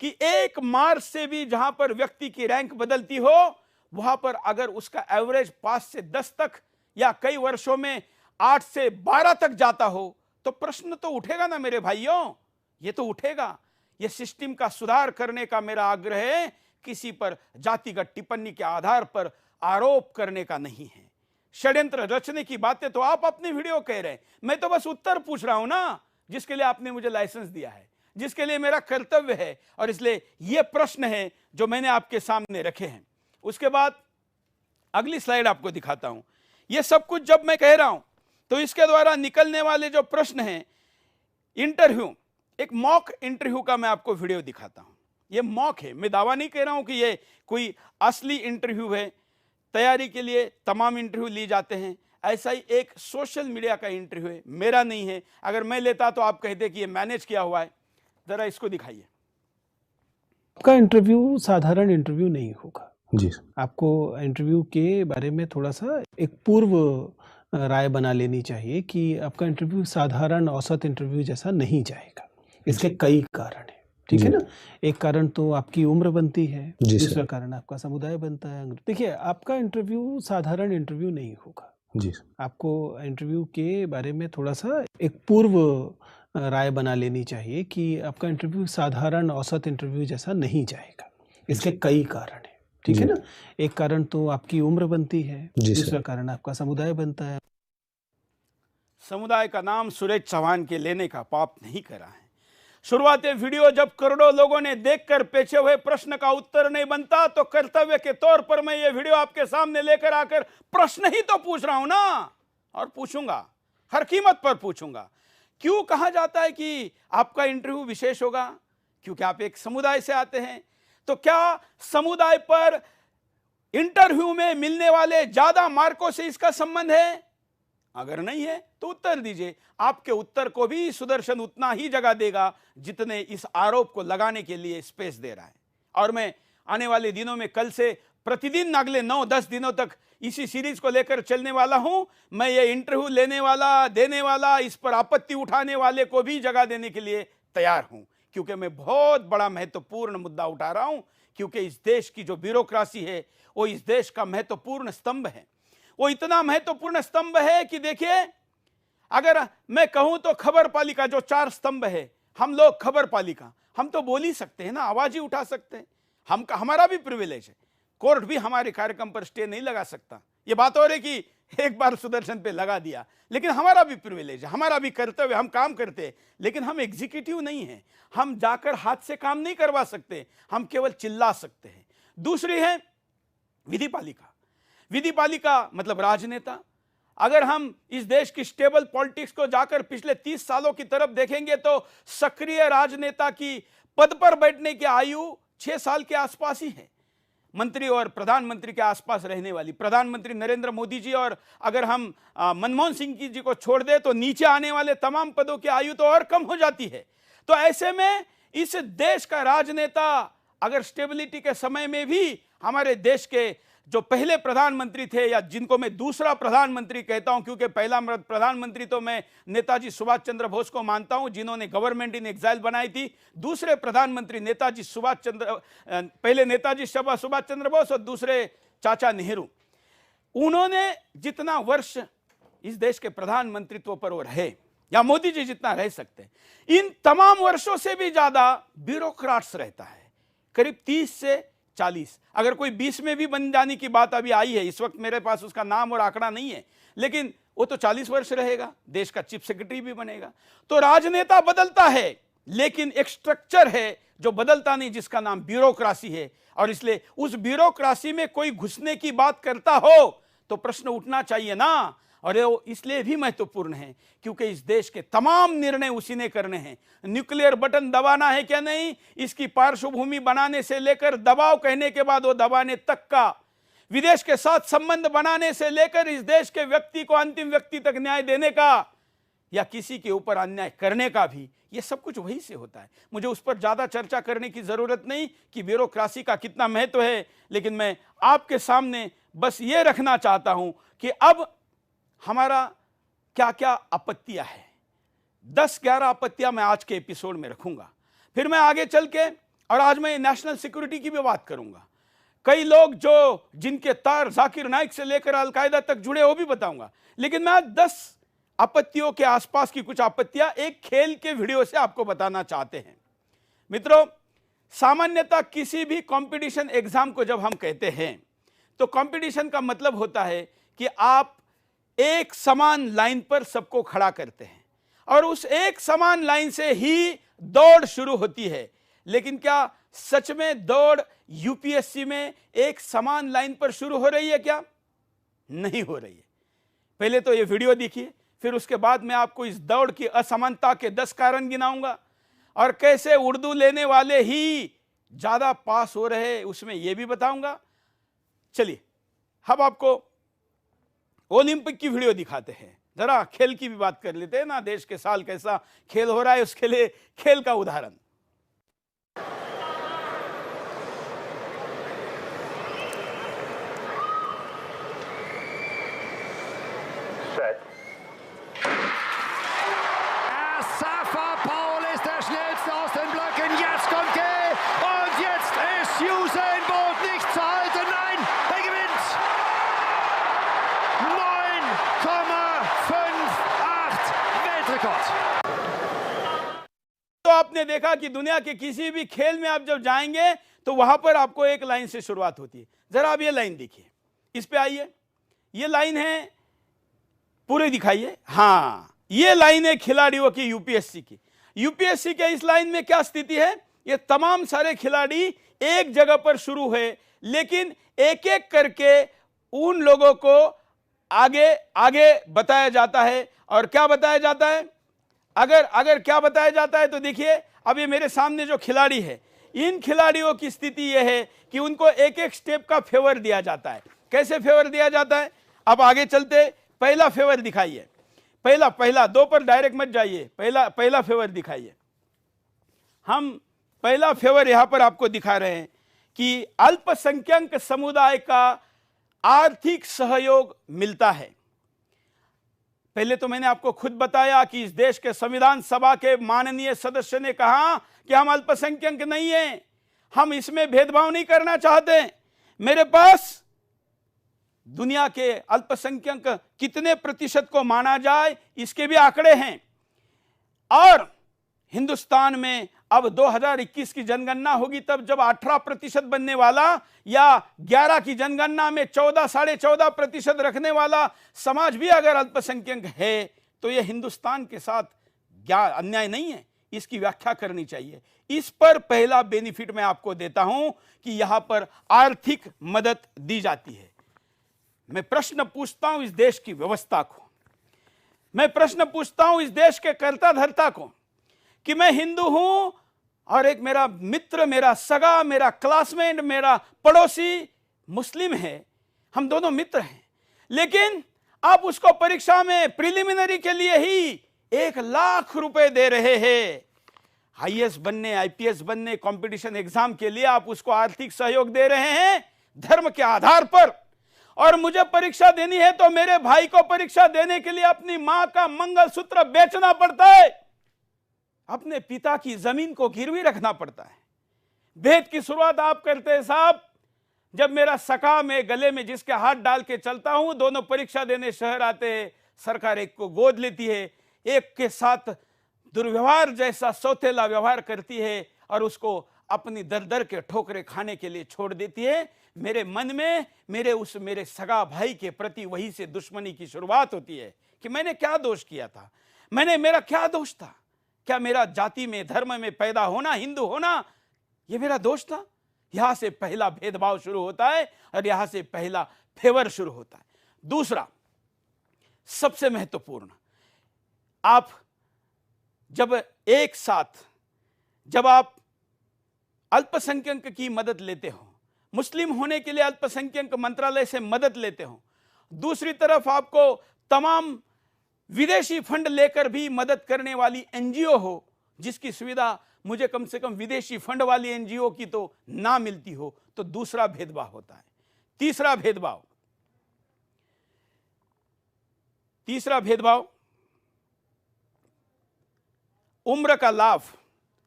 कि 1 मार्क्स से भी जहां पर व्यक्ति की रैंक बदलती हो, वहां पर अगर उसका एवरेज 5 से 10 तक या कई वर्षों में 8 से 12 तक जाता हो तो प्रश्न तो उठेगा ना मेरे भाइयों, ये तो उठेगा। ये सिस्टम का सुधार करने का मेरा आग्रह है, किसी पर जातिगत टिप्पणी के आधार पर आरोप करने का नहीं है। षड्यंत्र रचने की बातें तो आप अपनी वीडियो कह रहे हैं, मैं तो बस उत्तर पूछ रहा हूं ना, जिसके लिए आपने मुझे लाइसेंस दिया है, जिसके लिए मेरा कर्तव्य है। और इसलिए ये प्रश्न है जो मैंने आपके सामने रखे हैं। उसके बाद अगली स्लाइड आपको दिखाता हूं। ये सब कुछ जब मैं कह रहा हूं तो इसके द्वारा निकलने वाले जो प्रश्न हैं, इंटरव्यू, एक मॉक इंटरव्यू का मैं आपको वीडियो दिखाता हूं। ये मॉक है, मैं दावा नहीं कह रहा हूं कि ये कोई असली इंटरव्यू है। तैयारी के लिए तमाम इंटरव्यू लिए जाते हैं, ऐसा ही एक सोशल मीडिया का इंटरव्यू है, मेरा नहीं है। अगर मैं लेता तो आप कहते कि ये मैनेज किया हुआ है। जरा इसको दिखाइए। आपका इंटरव्यू साधारण इंटरव्यू नहीं होगा जी। आपको इंटरव्यू के बारे में थोड़ा सा एक पूर्व राय बना लेनी चाहिए कि आपका इंटरव्यू साधारण औसत इंटरव्यू जैसा नहीं जाएगा। इसके कई कारण हैं, ठीक है ना। एक कारण तो आपकी उम्र बनती है, दूसरा कारण आपका समुदाय बनता है। देखिए, आपका इंटरव्यू साधारण इंटरव्यू नहीं होगा जी। आपको इंटरव्यू के बारे में थोड़ा सा एक पूर्व राय बना लेनी चाहिए कि आपका इंटरव्यू साधारण औसत इंटरव्यू जैसा नहीं जाएगा। इसके कई कारण हैं, ठीक है ना। एक कारण तो आपकी उम्र बनती है, दूसरा कारण आपका समुदाय बनता है। समुदाय का नाम सुरेश चौहान के लेने का पाप नहीं करा है। शुरुआती वीडियो जब करोड़ों लोगों ने देखकर पेछे हुए प्रश्न का उत्तर नहीं बनता तो कर्तव्य के तौर पर मैं ये वीडियो आपके सामने लेकर आकर प्रश्न ही तो पूछ रहा हूं ना, और पूछूंगा, हर कीमत पर पूछूंगा। क्यों कहा जाता है कि आपका इंटरव्यू विशेष होगा? क्योंकि आप एक समुदाय से आते हैं। तो क्या समुदाय पर इंटरव्यू में मिलने वाले ज्यादा मार्कों से इसका संबंध है? अगर नहीं है तो उत्तर दीजिए। आपके उत्तर को भी सुदर्शन उतना ही जगह देगा जितने इस आरोप को लगाने के लिए स्पेस दे रहा है। और मैं आने वाले दिनों में कल से प्रतिदिन अगले 9-10 दिनों तक इसी सीरीज को लेकर चलने वाला हूं। मैं ये इंटरव्यू लेने वाला, देने वाला, इस पर आपत्ति उठाने वाले को भी जगह देने के लिए तैयार हूं, क्योंकि मैं बहुत बड़ा महत्वपूर्ण मुद्दा उठा रहा हूं। क्योंकि इस देश की जो ब्यूरोक्रेसी है वो इस देश का महत्वपूर्ण स्तंभ है। वो इतना महत्वपूर्ण स्तंभ है कि देखिए, अगर मैं कहूं तो खबर पालिका जो 4 स्तंभ है, हम लोग खबर पालिका, हम तो बोल ही सकते हैं ना, आवाज ही उठा सकते हैं, हमारा भी प्रिविलेज है। कोर्ट भी हमारे कार्यक्रम पर स्टे नहीं लगा सकता। ये बात हो रही कि एक बार सुदर्शन पे लगा दिया, लेकिन हमारा भी प्रिविलेज है, हमारा भी कर्तव्य, हम काम करते हैं। लेकिन हम एग्जीक्यूटिव नहीं है, हम जाकर हाथ से काम नहीं करवा सकते, हम केवल चिल्ला सकते हैं। दूसरी है विधि पालिका। विधि पालिका मतलब राजनेता। अगर हम इस देश की स्टेबल पॉलिटिक्स को जाकर पिछले 30 सालों की तरफ देखेंगे तो सक्रिय राजनेता की पद पर बैठने की आयु 6 साल के आसपास ही है। मंत्री और प्रधानमंत्री के आसपास रहने वाली, प्रधानमंत्री नरेंद्र मोदी जी और अगर हम मनमोहन सिंह जी को छोड़ दे तो नीचे आने वाले तमाम पदों की आयु तो और कम हो जाती है। तो ऐसे में इस देश का राजनेता अगर स्टेबिलिटी के समय में भी हमारे देश के जो पहले प्रधानमंत्री थे, या जिनको मैं दूसरा प्रधानमंत्री कहता हूं, क्योंकि पहला प्रधानमंत्री तो मैं नेताजी सुभाष चंद्र बोस को मानता हूं, जिन्होंने गवर्नमेंट इन एग्जाइल बनाई थी। दूसरे प्रधानमंत्री नेताजी सुभाष चंद्र, पहले नेताजी सुभाष चंद्र बोस और दूसरे चाचा नेहरू, उन्होंने जितना वर्ष इस देश के प्रधानमंत्रित्व पर वो रहे, या मोदी जी जितना रह सकते हैं, इन तमाम वर्षों से भी ज्यादा ब्यूरोक्राट्स रहता है, करीब 30 से 40। अगर कोई 20 में भी बन जाने की बात अभी आई है, इस वक्त मेरे पास उसका नाम और आंकड़ा नहीं है, लेकिन वो तो 40 वर्ष रहेगा, देश का चीफ सेक्रेटरी भी बनेगा। तो राजनेता बदलता है, लेकिन एक स्ट्रक्चर है जो बदलता नहीं, जिसका नाम ब्यूरोक्रेसी है। और इसलिए उस ब्यूरोक्रेसी में कोई घुसने की बात करता हो तो प्रश्न उठना चाहिए ना। और ये इसलिए भी महत्वपूर्ण है क्योंकि इस देश के तमाम निर्णय उसी ने करने हैं। न्यूक्लियर बटन दबाना है क्या नहीं, इसकी पार्श्वभूमि बनाने से लेकर दबाव कहने के बाद वो दबाने तक का, विदेश के साथ संबंध बनाने से लेकर इस देश के व्यक्ति को अंतिम व्यक्ति तक न्याय देने का, या किसी के ऊपर अन्याय करने का भी, ये सब कुछ वही से होता है। मुझे उस पर ज्यादा चर्चा करने की जरूरत नहीं कि ब्यूरोक्रेसी का कितना महत्व है, लेकिन मैं आपके सामने बस ये रखना चाहता हूं कि अब हमारा क्या क्या आपत्तियां हैं। 10-11 आपत्तियां मैं आज के एपिसोड में रखूंगा, फिर मैं आगे चल के, और आज मैं नेशनल सिक्योरिटी की भी बात करूंगा। कई लोग जो जिनके तार जाकिर नाइक से लेकर अलकायदा तक जुड़े वो भी बताऊंगा। लेकिन मैं आज 10 आपत्तियों के आसपास की कुछ आपत्तियां एक खेल के वीडियो से आपको बताना चाहते हैं। मित्रों, सामान्यतः किसी भी कंपटीशन एग्जाम को जब हम कहते हैं तो कंपटीशन का मतलब होता है कि आप एक समान लाइन पर सबको खड़ा करते हैं और उस एक समान लाइन से ही दौड़ शुरू होती है। लेकिन क्या सच में दौड़ यूपीएससी में एक समान लाइन पर शुरू हो रही है क्या? नहीं हो रही है। पहले तो ये वीडियो देखिए, फिर उसके बाद मैं आपको इस दौड़ की असमानता के 10 कारण गिनाऊंगा और कैसे उर्दू लेने वाले ही ज्यादा पास हो रहे उसमें यह भी बताऊंगा। चलिए अब आपको ओलंपिक की वीडियो दिखाते हैं, जरा खेल की भी बात कर लेते हैं ना। देश के साल कैसा खेल हो रहा है उसके लिए खेल का उदाहरण। Safa Paul ist der schnellste aus den Blöcken. Jetzt kommt er und jetzt ist Usain Bolt nicht zu halten. Nein, er gewinnt. 9,58 Weltrekord. तो आपने देखा कि दुनिया के किसी भी खेल में आप जब जाएंगे तो वहां पर आपको एक लाइन से शुरुआत होती है। जरा आप ये लाइन देखिए, इस पे आइए। ये लाइन है, पूरे दिखाइए। हाँ, ये लाइन है खिलाड़ियों की यूपीएससी की। यूपीएससी के इस लाइन में क्या स्थिति है? ये तमाम सारे खिलाड़ी एक जगह पर शुरू हुए, लेकिन एक एक करके उन लोगों को आगे आगे बताया जाता है। और क्या बताया जाता है? अगर क्या बताया जाता है तो देखिए, अब ये मेरे सामने जो खिलाड़ी है, इन खिलाड़ियों की स्थिति यह है कि उनको एक एक स्टेप का फेवर दिया जाता है। कैसे फेवर दिया जाता है? अब आगे चलते, पहला फेवर दिखाइए। पहला 2 पर डायरेक्ट मत जाइए, पहला फेवर दिखाइए। हम पहला फेवर यहां पर आपको दिखा रहे हैं कि अल्पसंख्यक समुदाय का आर्थिक सहयोग मिलता है। पहले तो मैंने आपको खुद बताया कि इस देश के संविधान सभा के माननीय सदस्य ने कहा कि हम अल्पसंख्यक नहीं हैं, हम इसमें भेदभाव नहीं करना चाहते। मेरे पास दुनिया के अल्पसंख्यक कितने प्रतिशत को माना जाए इसके भी आंकड़े हैं, और हिंदुस्तान में अब 2021 की जनगणना होगी तब जब 18% बनने वाला या 11 की जनगणना में 14 साढ़े 14% रखने वाला समाज भी अगर अल्पसंख्यक है तो यह हिंदुस्तान के साथ क्या अन्याय नहीं है, इसकी व्याख्या करनी चाहिए। इस पर पहला बेनिफिट मैं आपको देता हूं कि यहां पर आर्थिक मदद दी जाती है। मैं प्रश्न पूछता हूं इस देश की व्यवस्था को, मैं प्रश्न पूछता हूं इस देश के कर्ता धर्ता को कि मैं हिंदू हूं और एक मेरा मित्र, मेरा सगा, मेरा क्लासमेट, मेरा पड़ोसी मुस्लिम है, हम दोनों मित्र हैं, लेकिन आप उसको परीक्षा में प्रिलिमिनरी के लिए ही 1 लाख रुपए दे रहे हैं। आईएएस बनने, आईपीएस बनने, कंपटीशन एग्जाम के लिए आप उसको आर्थिक सहयोग दे रहे हैं धर्म के आधार पर, और मुझे परीक्षा देनी है तो मेरे भाई को परीक्षा देने के लिए अपनी मां का मंगलसूत्र बेचना पड़ता है, अपने पिता की जमीन को गिरवी रखना पड़ता है। भेद की शुरुआत आप करते हैं साहब, जब मेरा सखा में गले में जिसके हाथ डाल के चलता हूं, दोनों परीक्षा देने शहर आते हैं, सरकार एक को गोद लेती है, एक के साथ दुर्व्यवहार जैसा सौतेला व्यवहार करती है और उसको अपनी दर दर के ठोकरे खाने के लिए छोड़ देती है। मेरे मन में मेरे सगा भाई के प्रति वही से दुश्मनी की शुरुआत होती है कि मैंने क्या दोष किया था, मेरा क्या दोष था, क्या मेरा जाति में धर्म में पैदा होना, हिंदू होना, यह मेरा दोष था? यहां से पहला भेदभाव शुरू होता है और यहां से पहला फेवर शुरू होता है। दूसरा सबसे महत्वपूर्ण, आप जब एक साथ जब आप अल्पसंख्यक की मदद लेते हो, मुस्लिम होने के लिए अल्पसंख्यक मंत्रालय से मदद लेते हो, दूसरी तरफ आपको तमाम विदेशी फंड लेकर भी मदद करने वाली एनजीओ हो, जिसकी सुविधा मुझे कम से कम विदेशी फंड वाली एनजीओ की तो ना मिलती हो, तो दूसरा भेदभाव होता है। तीसरा भेदभाव उम्र का लाभ।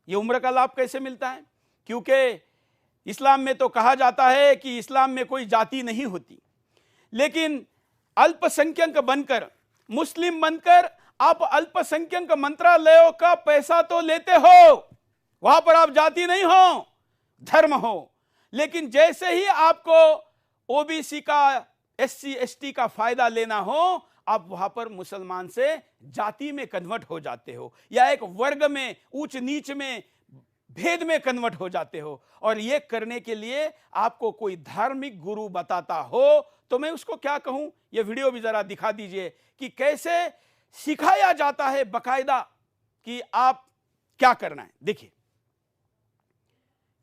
यह उम्र का लाभ कैसे मिलता है? क्योंकि इस्लाम में तो कहा जाता है कि इस्लाम में कोई जाति नहीं होती, लेकिन अल्पसंख्यक बनकर, मुस्लिम बनकर आप अल्पसंख्यक मंत्रालयों का पैसा तो लेते हो, वहां पर आप जाति नहीं हो, धर्म हो, लेकिन जैसे ही आपको ओबीसी का, एससी एसटी का फायदा लेना हो, आप वहां पर मुसलमान से जाति में कन्वर्ट हो जाते हो या एक वर्ग में, ऊंच नीच में, भेद में कन्वर्ट हो जाते हो। और यह करने के लिए आपको कोई धार्मिक गुरु बताता हो तो मैं उसको क्या कहूं, यह वीडियो भी जरा दिखा दीजिए कि कैसे सिखाया जाता है बकायदा कि आप क्या करना है। देखिए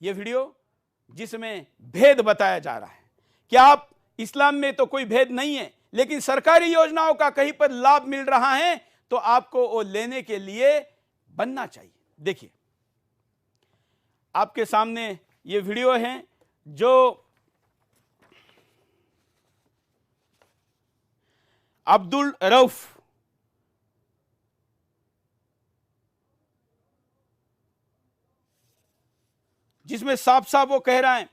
यह वीडियो जिसमें भेद बताया जा रहा है कि आप, इस्लाम में तो कोई भेद नहीं है, लेकिन सरकारी योजनाओं का कहीं पर लाभ मिल रहा है तो आपको वो लेने के लिए बनना चाहिए। देखिए आपके सामने ये वीडियो है जो अब्दुल रऊफ जिसमें साफ साफ वो कह रहा है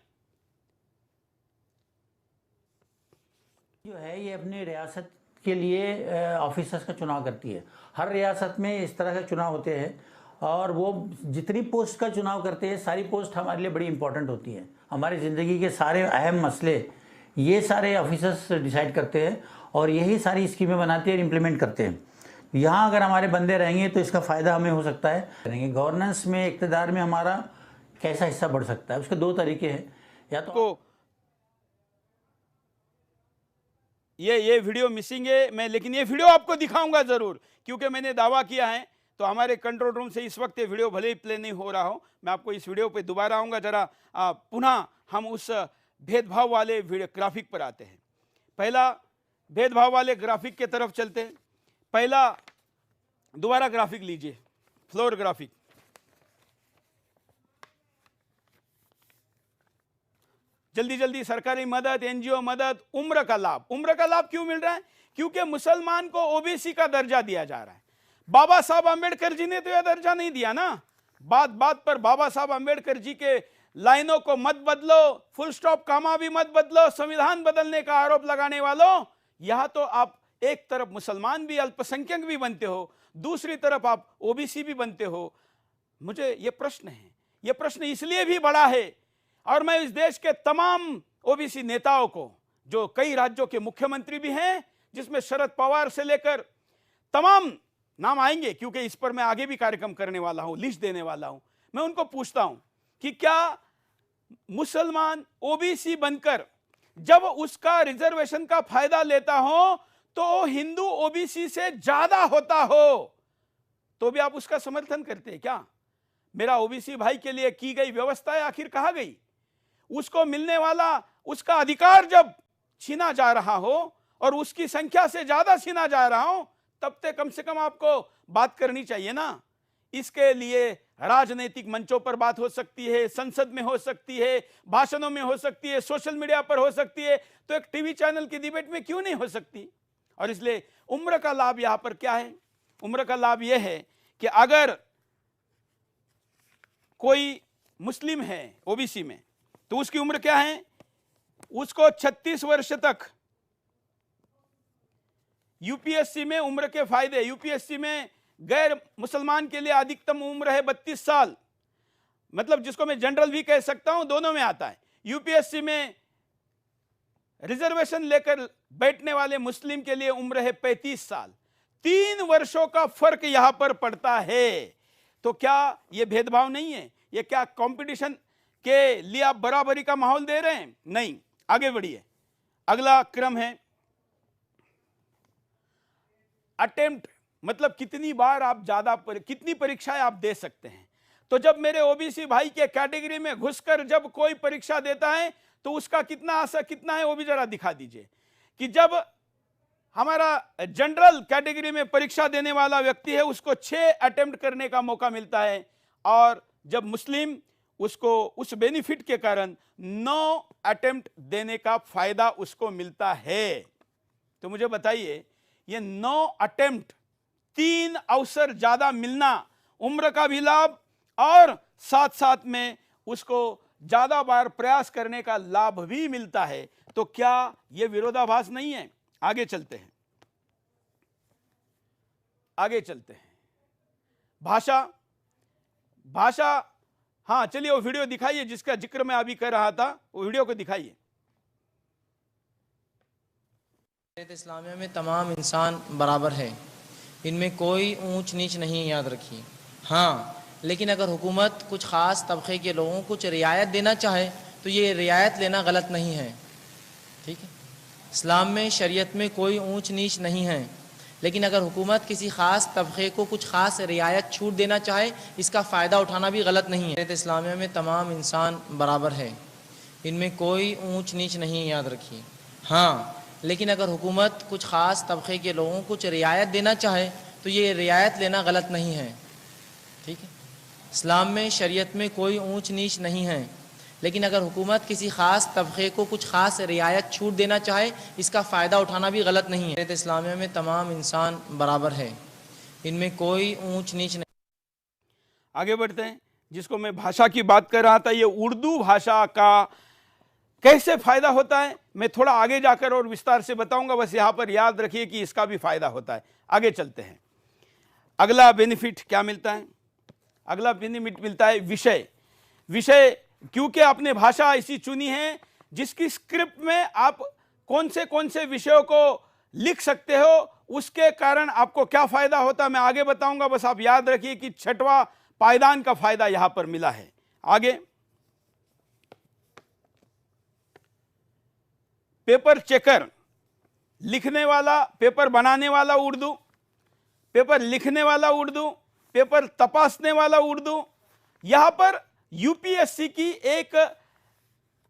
जो है ये अपनी रियासत के लिए ऑफिसर्स का चुनाव करती है। हर रियासत में इस तरह के चुनाव होते हैं और वो जितनी पोस्ट का चुनाव करते हैं, सारी पोस्ट हमारे लिए बड़ी इंपॉर्टेंट होती है। हमारी ज़िंदगी के सारे अहम मसले ये सारे ऑफिसर्स डिसाइड करते हैं और यही सारी स्कीमें बनाते हैं और इम्प्लीमेंट करते हैं। यहाँ अगर हमारे बंदे रहेंगे तो इसका फ़ायदा हमें हो सकता है। गवर्नेंस में, इक़्तिदार में हमारा कैसा हिस्सा बढ़ सकता है, उसके दो तरीके हैं। या तो ये वीडियो मिसिंग है मैं, लेकिन ये वीडियो आपको दिखाऊंगा जरूर, क्योंकि मैंने दावा किया है। तो हमारे कंट्रोल रूम से इस वक्त ये वीडियो भले ही प्ले नहीं हो रहा हो, मैं आपको इस वीडियो पे दोबारा आऊँगा। जरा पुनः हम उस भेदभाव वाले ग्राफिक पर आते हैं। पहला भेदभाव वाले ग्राफिक के तरफ चलते हैं। पहला दोबारा ग्राफिक लीजिए, फ्लोर ग्राफिक। जल्दी जल्दी सरकारी मदद, एनजीओ मदद, उम्र का लाभ। उम्र का लाभ क्यों मिल रहा है? क्योंकि मुसलमान को ओबीसी का दर्जा दिया जा रहा है। बाबा साहब अंबेडकर जी ने तो यह दर्जा नहीं दिया ना। बात बात पर बाबा साहब अंबेडकर जी के लाइनों को मत बदलो, फुल स्टॉप कामा भी मत बदलो, संविधान बदलने का आरोप लगाने वालों, यहां तो आप एक तरफ मुसलमान भी, अल्पसंख्यक भी बनते हो, दूसरी तरफ आप ओबीसी भी बनते हो। मुझे यह प्रश्न है, यह प्रश्न इसलिए भी बड़ा है, और मैं इस देश के तमाम ओबीसी नेताओं को, जो कई राज्यों के मुख्यमंत्री भी हैं, जिसमें शरद पवार से लेकर तमाम नाम आएंगे, क्योंकि इस पर मैं आगे भी कार्यक्रम करने वाला हूं, लिस्ट देने वाला हूं, मैं उनको पूछता हूं कि क्या मुसलमान ओबीसी बनकर जब उसका रिजर्वेशन का फायदा लेता हो तो हिंदू ओबीसी से ज्यादा होता हो, तो भी आप उसका समर्थन करते हैं क्या? मेरा ओबीसी भाई के लिए की गई व्यवस्था आखिर कहां गई? उसको मिलने वाला उसका अधिकार जब छीना जा रहा हो और उसकी संख्या से ज्यादा छीना जा रहा हो, तब तक कम से कम आपको बात करनी चाहिए ना। इसके लिए राजनीतिक मंचों पर बात हो सकती है, संसद में हो सकती है, भाषणों में हो सकती है, सोशल मीडिया पर हो सकती है, तो एक टीवी चैनल की डिबेट में क्यों नहीं हो सकती? और इसलिए उम्र का लाभ यहां पर क्या है? उम्र का लाभ यह है कि अगर कोई मुस्लिम है ओबीसी में, तो उसकी उम्र क्या है? उसको 36 वर्ष तक यूपीएससी में उम्र के फायदे, यूपीएससी में गैर मुसलमान के लिए अधिकतम उम्र है 32 साल, मतलब जिसको मैं जनरल भी कह सकता हूं, दोनों में आता है। यूपीएससी में रिजर्वेशन लेकर बैठने वाले मुस्लिम के लिए उम्र है 35 साल। 3 वर्षों का फर्क यहां पर पड़ता है। तो क्या यह भेदभाव नहीं है? यह क्या कंपटीशन के लिए आप बराबरी का माहौल दे रहे हैं? नहीं। आगे बढ़िए, अगला क्रम है अटेम्प्ट, मतलब कितनी बार आप कितनी परीक्षाएं आप दे सकते हैं। तो जब मेरे ओबीसी भाई के कैटेगरी में घुसकर जब कोई परीक्षा देता है तो उसका कितना है वो भी जरा दिखा दीजिए। कि जब हमारा जनरल कैटेगरी में परीक्षा देने वाला व्यक्ति है उसको 6 अटेम्प्ट करने का मौका मिलता है, और जब मुस्लिम उसको उस बेनिफिट के कारण 9 अटेम्प्ट देने का फायदा उसको मिलता है। तो मुझे बताइए, ये 9 अटेम्प्ट, 3 अवसर ज्यादा मिलना, उम्र का भी लाभ और साथ साथ में उसको ज्यादा बार प्रयास करने का लाभ भी मिलता है, तो क्या यह विरोधाभास नहीं है? आगे चलते हैं, आगे चलते हैं। भाषा, हाँ चलिए वो वीडियो दिखाइए जिसका जिक्र मैं अभी कर रहा था, वो वीडियो को दिखाइए। इस्लामिया में तमाम इंसान बराबर है, इनमें कोई ऊंच नीच नहीं, याद रखिए। हाँ, लेकिन अगर हुकूमत कुछ ख़ास तबके के लोगों को कुछ रियायत देना चाहे तो ये रियायत लेना गलत नहीं है, ठीक है। इस्लाम में, शरीयत में कोई ऊंच नीच नहीं है, लेकिन अगर हुकूमत किसी ख़ास तबके को कुछ ख़ास रियायत छूट देना चाहे, इसका फ़ायदा उठाना भी गलत नहीं है। इस्लामिया में तमाम इंसान बराबर है, इनमें कोई ऊंच नीच नहीं, याद रखिए। हाँ, लेकिन अगर हुकूमत कुछ ख़ास तबके के लोगों को कुछ रियायत देना चाहे तो ये रियायत लेना गलत नहीं है, ठीक है। इस्लाम में, शरीयत में कोई ऊंच नीच नहीं है, लेकिन अगर हुकूमत किसी ख़ास तबके को कुछ ख़ास रियायत छूट देना चाहे, इसका फ़ायदा उठाना भी गलत नहीं है। इस्लामिया में तमाम इंसान बराबर है, इनमें कोई ऊंच नीच नहीं। आगे बढ़ते हैं। जिसको मैं भाषा की बात कर रहा था, ये उर्दू भाषा का कैसे फायदा होता है मैं थोड़ा आगे जाकर और विस्तार से बताऊंगा, बस यहां पर याद रखिए कि इसका भी फायदा होता है। आगे चलते हैं। अगला बेनिफिट क्या मिलता है? अगला बेनिफिट मिलता है विषय, क्योंकि आपने भाषा ऐसी चुनी है जिसकी स्क्रिप्ट में आप कौन से विषयों को लिख सकते हो, उसके कारण आपको क्या फायदा होता है मैं आगे बताऊंगा। बस आप याद रखिए कि 6वां पायदान का फायदा यहां पर मिला है। आगे, पेपर चेकर, लिखने वाला, पेपर बनाने वाला उर्दू, पेपर लिखने वाला उर्दू, पेपर तपासने वाला उर्दू। यहां पर यूपीएससी की एक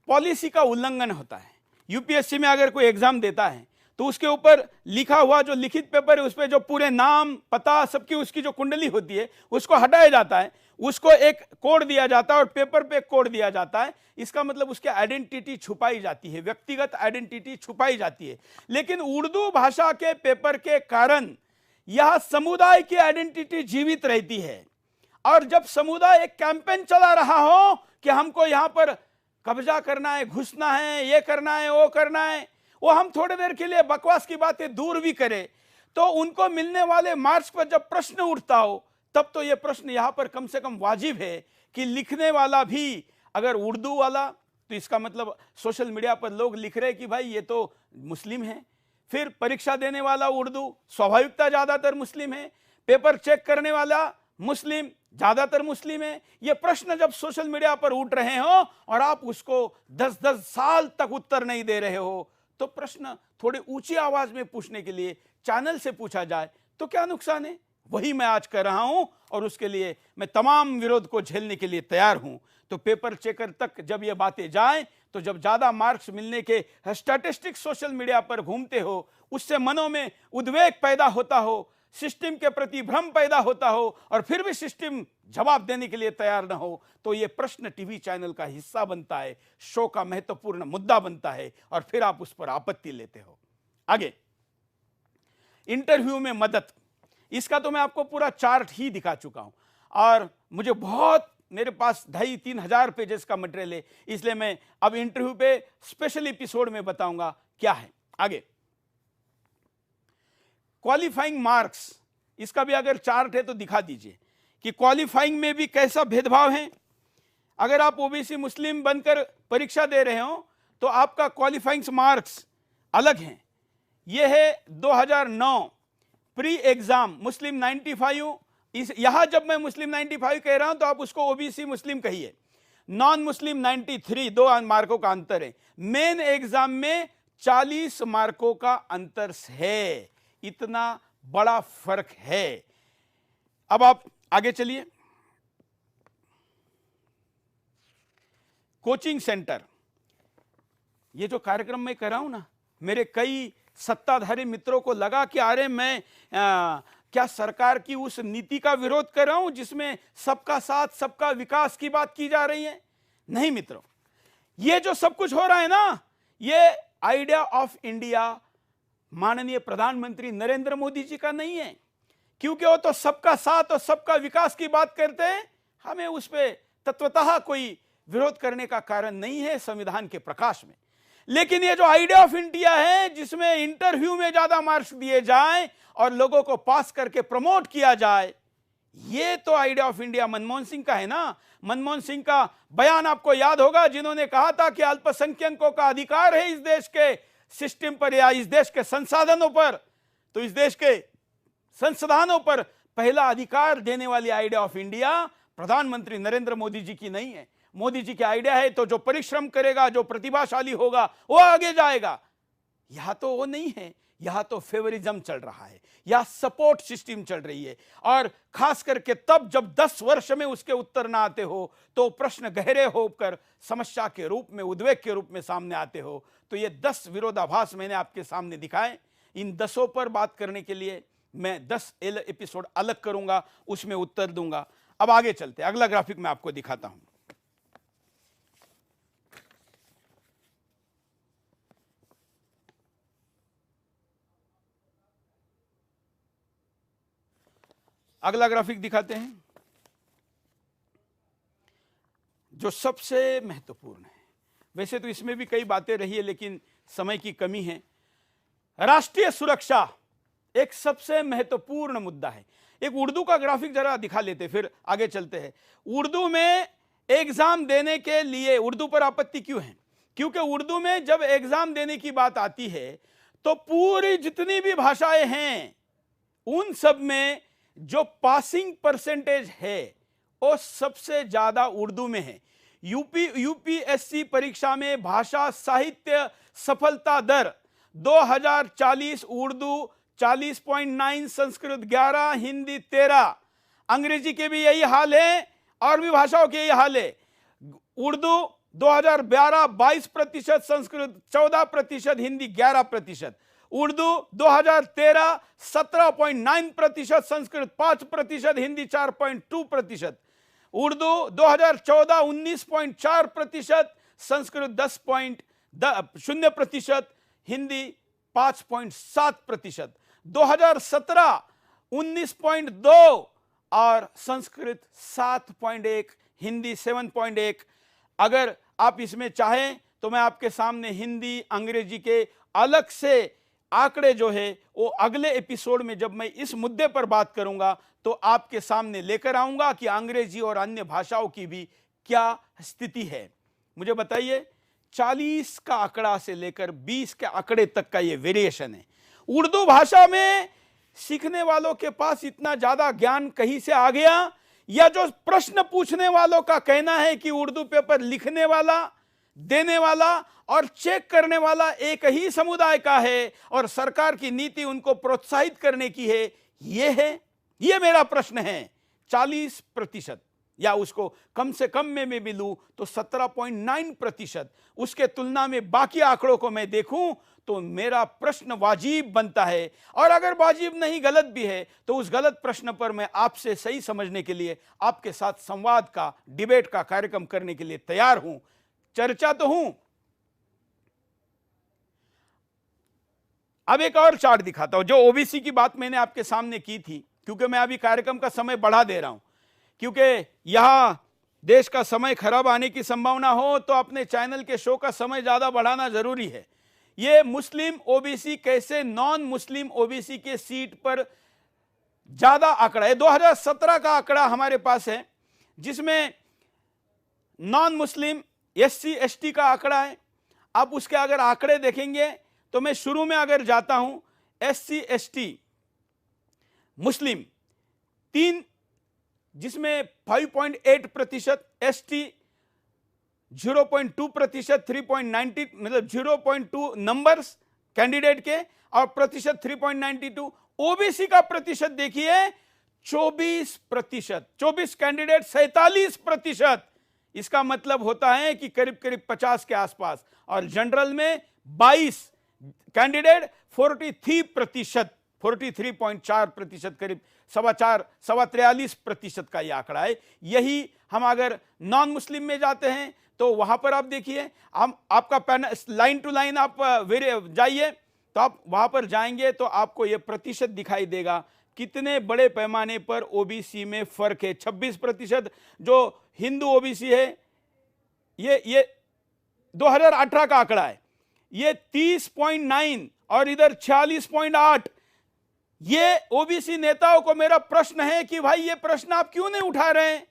पॉलिसी का उल्लंघन होता है। यूपीएससी में अगर कोई एग्जाम देता है तो उसके ऊपर लिखा हुआ जो लिखित पेपर है उस पर जो पूरे नाम पता सबकी उसकी जो कुंडली होती है उसको हटाया जाता है, उसको एक कोड दिया जाता है और पेपर पे एक कोड दिया जाता है। इसका मतलब उसकी आइडेंटिटी छुपाई जाती है, व्यक्तिगत आइडेंटिटी छुपाई जाती है। लेकिन उर्दू भाषा के पेपर के कारण यह समुदाय की आइडेंटिटी जीवित रहती है। और जब समुदाय एक कैंपेन चला रहा हो कि हमको यहां पर कब्जा करना है, घुसना है, ये करना है, वो करना है, वो हम थोड़ी देर के लिए बकवास की बातें दूर भी करें तो उनको मिलने वाले मार्क्स पर जब प्रश्न उठता हो तब तो ये प्रश्न यहां पर कम से कम वाजिब है कि लिखने वाला भी अगर उर्दू वाला, तो इसका मतलब सोशल मीडिया पर लोग लिख रहे हैं कि भाई ये तो मुस्लिम है। फिर परीक्षा देने वाला उर्दू, स्वाभाविकता ज्यादातर मुस्लिम है। पेपर चेक करने वाला मुस्लिम, ज्यादातर मुस्लिम है। ये प्रश्न जब सोशल मीडिया पर उठ रहे हो और आप उसको 10-10 साल तक उत्तर नहीं दे रहे हो, तो प्रश्न थोड़ी ऊंची आवाज में पूछने के लिए चैनल से पूछा जाए तो क्या नुकसान है? वही मैं आज कर रहा हूं और उसके लिए मैं तमाम विरोध को झेलने के लिए तैयार हूं। तो पेपर चेकर तक जब ये बातें जाएं, तो जब ज्यादा मार्क्स मिलने के स्टैटिस्टिक्स सोशल मीडिया पर घूमते हो, उससे मनों में उद्वेग पैदा होता हो, सिस्टम के प्रति भ्रम पैदा होता हो और फिर भी सिस्टम जवाब देने के लिए तैयार न हो, तो यह प्रश्न टीवी चैनल का हिस्सा बनता है, शो का महत्वपूर्ण मुद्दा बनता है और फिर आप उस पर आपत्ति लेते हो। आगे, इंटरव्यू में मदद, इसका तो मैं आपको पूरा चार्ट ही दिखा चुका हूं और मुझे बहुत, मेरे पास 2,500-3 हजार पेजेस का मटेरियल है, इसलिए मैं अब इंटरव्यू पे स्पेशल एपिसोड में बताऊंगा क्या है। आगे, क्वालिफाइंग मार्क्स, इसका भी अगर चार्ट है तो दिखा दीजिए कि क्वालिफाइंग में भी कैसा भेदभाव है। अगर आप ओबीसी मुस्लिम बनकर परीक्षा दे रहे हो तो आपका क्वालिफाइंग मार्क्स अलग हैं। यह है 2009 प्री एग्जाम मुस्लिम 95, इस यहां जब मैं मुस्लिम 95 कह रहा हूं तो आप उसको ओबीसी मुस्लिम कहिए। नॉन मुस्लिम 93, 2 मार्कों का अंतर है। मेन एग्जाम में 40 मार्कों का अंतर है, इतना बड़ा फर्क है। अब आप आगे चलिए। कोचिंग सेंटर, ये जो कार्यक्रम मैं कर रहा हूं ना, मेरे कई सत्ताधारी मित्रों को लगा कि अरे मैं क्या सरकार की उस नीति का विरोध कर रहा हूं जिसमें सबका साथ सबका विकास की बात की जा रही है। नहीं मित्रों, ये जो सब कुछ हो रहा है ना, ये आइडिया ऑफ इंडिया माननीय प्रधानमंत्री नरेंद्र मोदी जी का नहीं है, क्योंकि वो तो सबका साथ और सबका विकास की बात करते हैं। हमें उस पर तत्वतः कोई विरोध करने का कारण नहीं है संविधान के प्रकाश में। लेकिन ये जो आइडिया ऑफ इंडिया है जिसमें इंटरव्यू में ज्यादा मार्क्स दिए जाएं और लोगों को पास करके प्रमोट किया जाए, ये तो idea of India Manmohan Singh का है ना। मनमोहन सिंह का बयान आपको याद होगा, जिन्होंने कहा था कि अल्पसंख्यकों का अधिकार है इस देश के सिस्टम पर या इस देश के संसाधनों पर, तो इस देश के संसाधनों पर पहला अधिकार देने वाली आइडिया ऑफ इंडिया प्रधानमंत्री नरेंद्र मोदी जी की नहीं है। मोदी जी की आइडिया है तो जो परिश्रम करेगा, जो प्रतिभाशाली होगा वो आगे जाएगा। यहां तो वो नहीं है, यहां तो फेवरिज्म चल रहा है, यहां सपोर्ट सिस्टम चल रही है। और खास करके तब जब 10 वर्ष में उसके उत्तर ना आते हो तो प्रश्न गहरे होकर समस्या के रूप में, उद्वेग के रूप में सामने आते हो। तो ये 10 विरोधाभास मैंने आपके सामने दिखाए। इन 10 पर बात करने के लिए मैं 10 एपिसोड अलग करूंगा, उसमें उत्तर दूंगा। अब आगे चलते, अगला ग्राफिक मैं आपको दिखाता हूं। अगला ग्राफिक दिखाते हैं जो सबसे महत्वपूर्ण है। वैसे तो इसमें भी कई बातें रही है लेकिन समय की कमी है। राष्ट्रीय सुरक्षा एक सबसे महत्वपूर्ण मुद्दा है। एक उर्दू का ग्राफिक जरा दिखा लेते फिर आगे चलते हैं। उर्दू में एग्जाम देने के लिए, उर्दू पर आपत्ति क्यों है? क्योंकि उर्दू में जब एग्जाम देने की बात आती है तो पूरी जितनी भी भाषाएं हैं उन सब में जो पासिंग परसेंटेज है वो सबसे ज्यादा उर्दू में है। यूपीएससी परीक्षा में भाषा साहित्य सफलता दर 2040 उर्दू 40.9, संस्कृत 11, हिंदी 13, अंग्रेजी के भी यही हाल है और भी भाषाओं के यही हाल है। उर्दू 2012 22%, संस्कृत 14%, हिंदी 11%। उर्दू 2013 17.9%, संस्कृत 5%, हिंदी 4.2%। उर्दू 2014 19.4%, संस्कृत 10.0%, हिंदी 5.7%। 2017 19.2 और संस्कृत 7.1, हिंदी 7.1। अगर आप इसमें चाहें तो मैं आपके सामने हिंदी अंग्रेजी के अलग से आंकड़े जो है वो अगले एपिसोड में जब मैं इस मुद्दे पर बात करूंगा तो आपके सामने लेकर आऊंगा कि अंग्रेजी और अन्य भाषाओं की भी क्या स्थिति है। मुझे बताइए, 40 का आंकड़ा से लेकर 20 के आंकड़े तक का ये वेरिएशन है। उर्दू भाषा में सीखने वालों के पास इतना ज्यादा ज्ञान कहीं से आ गया, या जो प्रश्न पूछने वालों का कहना है कि उर्दू पेपर लिखने वाला, देने वाला और चेक करने वाला एक ही समुदाय का है और सरकार की नीति उनको प्रोत्साहित करने की है, ये मेरा प्रश्न है। 40% या उसको कम से कम में भी लूं तो 17.9%, उसके तुलना में बाकी आंकड़ों को मैं देखूं तो मेरा प्रश्न वाजिब बनता है। और अगर वाजिब नहीं, गलत भी है, तो उस गलत प्रश्न पर मैं आपसे सही समझने के लिए आपके साथ संवाद का, डिबेट का कार्यक्रम करने के लिए तैयार हूं। चर्चा तो हूं। अब एक और चार्ट दिखाता हूं, जो ओबीसी की बात मैंने आपके सामने की थी, क्योंकि मैं अभी कार्यक्रम का समय बढ़ा दे रहा हूं, क्योंकि यहां देश का समय खराब आने की संभावना हो तो अपने चैनल के शो का समय ज्यादा बढ़ाना जरूरी है। ये मुस्लिम ओबीसी कैसे नॉन मुस्लिम ओबीसी के सीट पर ज्यादा आंकड़ा है। 2017 का आंकड़ा हमारे पास है, जिसमें नॉन मुस्लिम एससी एसटी का आंकड़ा है। आप उसके अगर आंकड़े देखेंगे तो मैं शुरू में अगर जाता हूं, एससी एसटी मुस्लिम 3, जिसमें 5.8%, एसटी 0.2%, 3.90, मतलब 0.2 नंबर्स कैंडिडेट के और प्रतिशत 3.92। ओबीसी का प्रतिशत देखिए 24%, 24 कैंडिडेट 47%। इसका मतलब होता है कि करीब करीब 50 के आसपास। और जनरल में 22 कैंडिडेट 43%, 43.4%, करीब 43% का यह आंकड़ा है। यही हम अगर नॉन मुस्लिम में जाते हैं तो वहां पर आप देखिए, हम आपका पैनल लाइन टू लाइन आप जाइए तो आप वहां पर जाएंगे तो आपको यह प्रतिशत दिखाई देगा कितने बड़े पैमाने पर ओबीसी में फर्क है। 26% जो हिंदू ओबीसी है, ये 2018 का आंकड़ा है, ये 30.9 और इधर 46.8। ये ओबीसी नेताओं को मेरा प्रश्न है कि भाई ये प्रश्न आप क्यों नहीं उठा रहे हैं।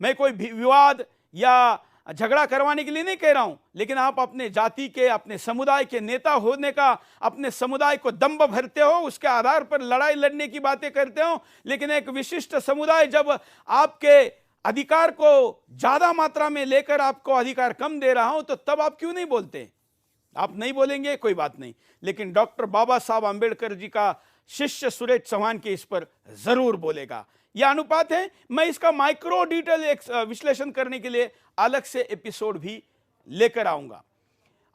मैं कोई विवाद या झगड़ा करवाने के लिए नहीं कह रहा हूं, लेकिन आप अपने जाति के, अपने समुदाय के नेता होने का, अपने समुदाय को दंभ भरते हो, उसके आधार पर लड़ाई लड़ने की बातें करते हो, लेकिन एक विशिष्ट समुदाय जब आपके अधिकार को ज्यादा मात्रा में लेकर आपको अधिकार कम दे रहा हूं तो तब आप क्यों नहीं बोलते। आप नहीं बोलेंगे, कोई बात नहीं, लेकिन डॉक्टर बाबा साहब आंबेडकर जी का शिष्य सुरेश चौहान के इस पर जरूर बोलेगा। यह अनुपात है। मैं इसका माइक्रो डिटेल विश्लेषण करने के लिए अलग से एपिसोड भी लेकर आऊंगा।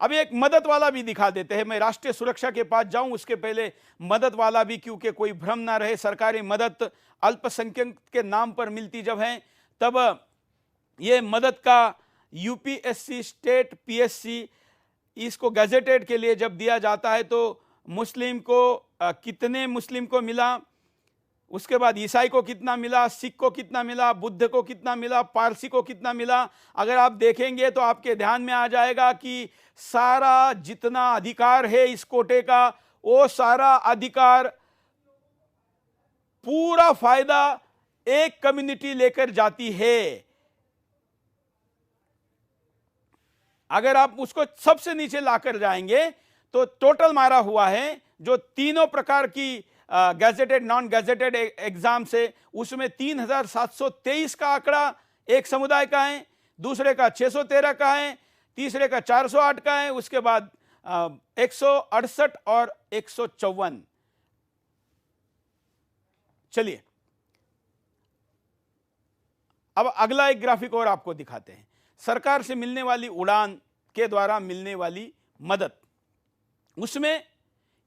अब एक मदद वाला भी दिखा देते हैं। मैं राष्ट्रीय सुरक्षा के पास जाऊं उसके पहले मदद वाला भी, क्योंकि कोई भ्रम ना रहे। सरकारी मदद अल्पसंख्यक के नाम पर मिलती जब है तब यह मदद का यूपीएससी, स्टेट पीएससी, इसको गैजेटेड के लिए जब दिया जाता है तो मुस्लिम को कितने मुस्लिम को मिला, उसके बाद ईसाई को कितना मिला, सिख को कितना मिला, बुद्ध को कितना मिला, पारसी को कितना मिला, अगर आप देखेंगे तो आपके ध्यान में आ जाएगा कि सारा जितना अधिकार है इस कोटे का, वो सारा अधिकार, पूरा फायदा एक कम्युनिटी लेकर जाती है। अगर आप उसको सबसे नीचे लाकर जाएंगे तो टोटल मारा हुआ है जो तीनों प्रकार की गैजेटेड नॉन गैजेटेड एग्जाम से, उसमें 3723 का आंकड़ा एक समुदाय का है, दूसरे का 613 का है, तीसरे का 408 का है, उसके बाद 168 और 154। चलिए अब अगला एक ग्राफिक और आपको दिखाते हैं। सरकार से मिलने वाली उड़ान के द्वारा मिलने वाली मदद, उसमें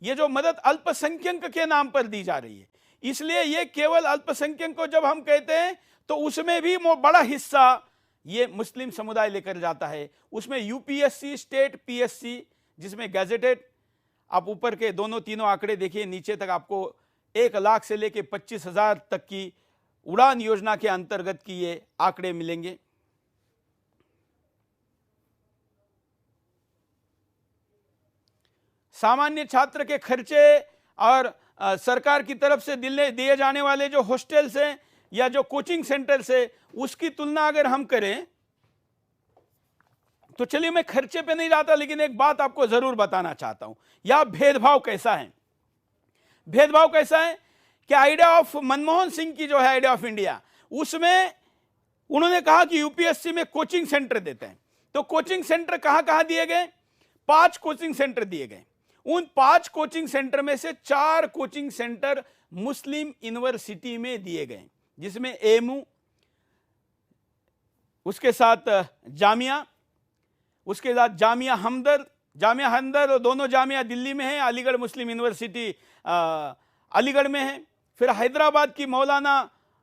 ये जो मदद अल्पसंख्यक के नाम पर दी जा रही है, इसलिए ये केवल अल्पसंख्यक को जब हम कहते हैं तो उसमें भी बड़ा हिस्सा ये मुस्लिम समुदाय लेकर जाता है। उसमें यूपीएससी, स्टेट पीएससी, जिसमें गैजेटेड, आप ऊपर के दोनों तीनों आंकड़े देखिए, नीचे तक आपको 1 लाख से लेकर 25,000 तक की उड़ान योजना के अंतर्गत की ये आंकड़े मिलेंगे। सामान्य छात्र के खर्चे और सरकार की तरफ से दिए जाने वाले जो हॉस्टल्स हैं या जो कोचिंग सेंटर्स है, उसकी तुलना अगर हम करें तो चलिए, मैं खर्चे पे नहीं जाता, लेकिन एक बात आपको जरूर बताना चाहता हूं। यह भेदभाव कैसा है, भेदभाव कैसा है कि आइडिया ऑफ मनमोहन सिंह की जो है आइडिया ऑफ इंडिया, उसमें उन्होंने कहा कि यूपीएससी में कोचिंग सेंटर देते हैं। तो कोचिंग सेंटर कहां कहां दिए गए? 5 कोचिंग सेंटर दिए गए। उन 5 कोचिंग सेंटर में से 4 कोचिंग सेंटर मुस्लिम यूनिवर्सिटी में दिए गए, जिसमें एमू, उसके साथ जामिया, उसके साथ जामिया हमदर्द, और दोनों जामिया दिल्ली में है, अलीगढ़ मुस्लिम यूनिवर्सिटी अलीगढ़ में है, फिर हैदराबाद की मौलाना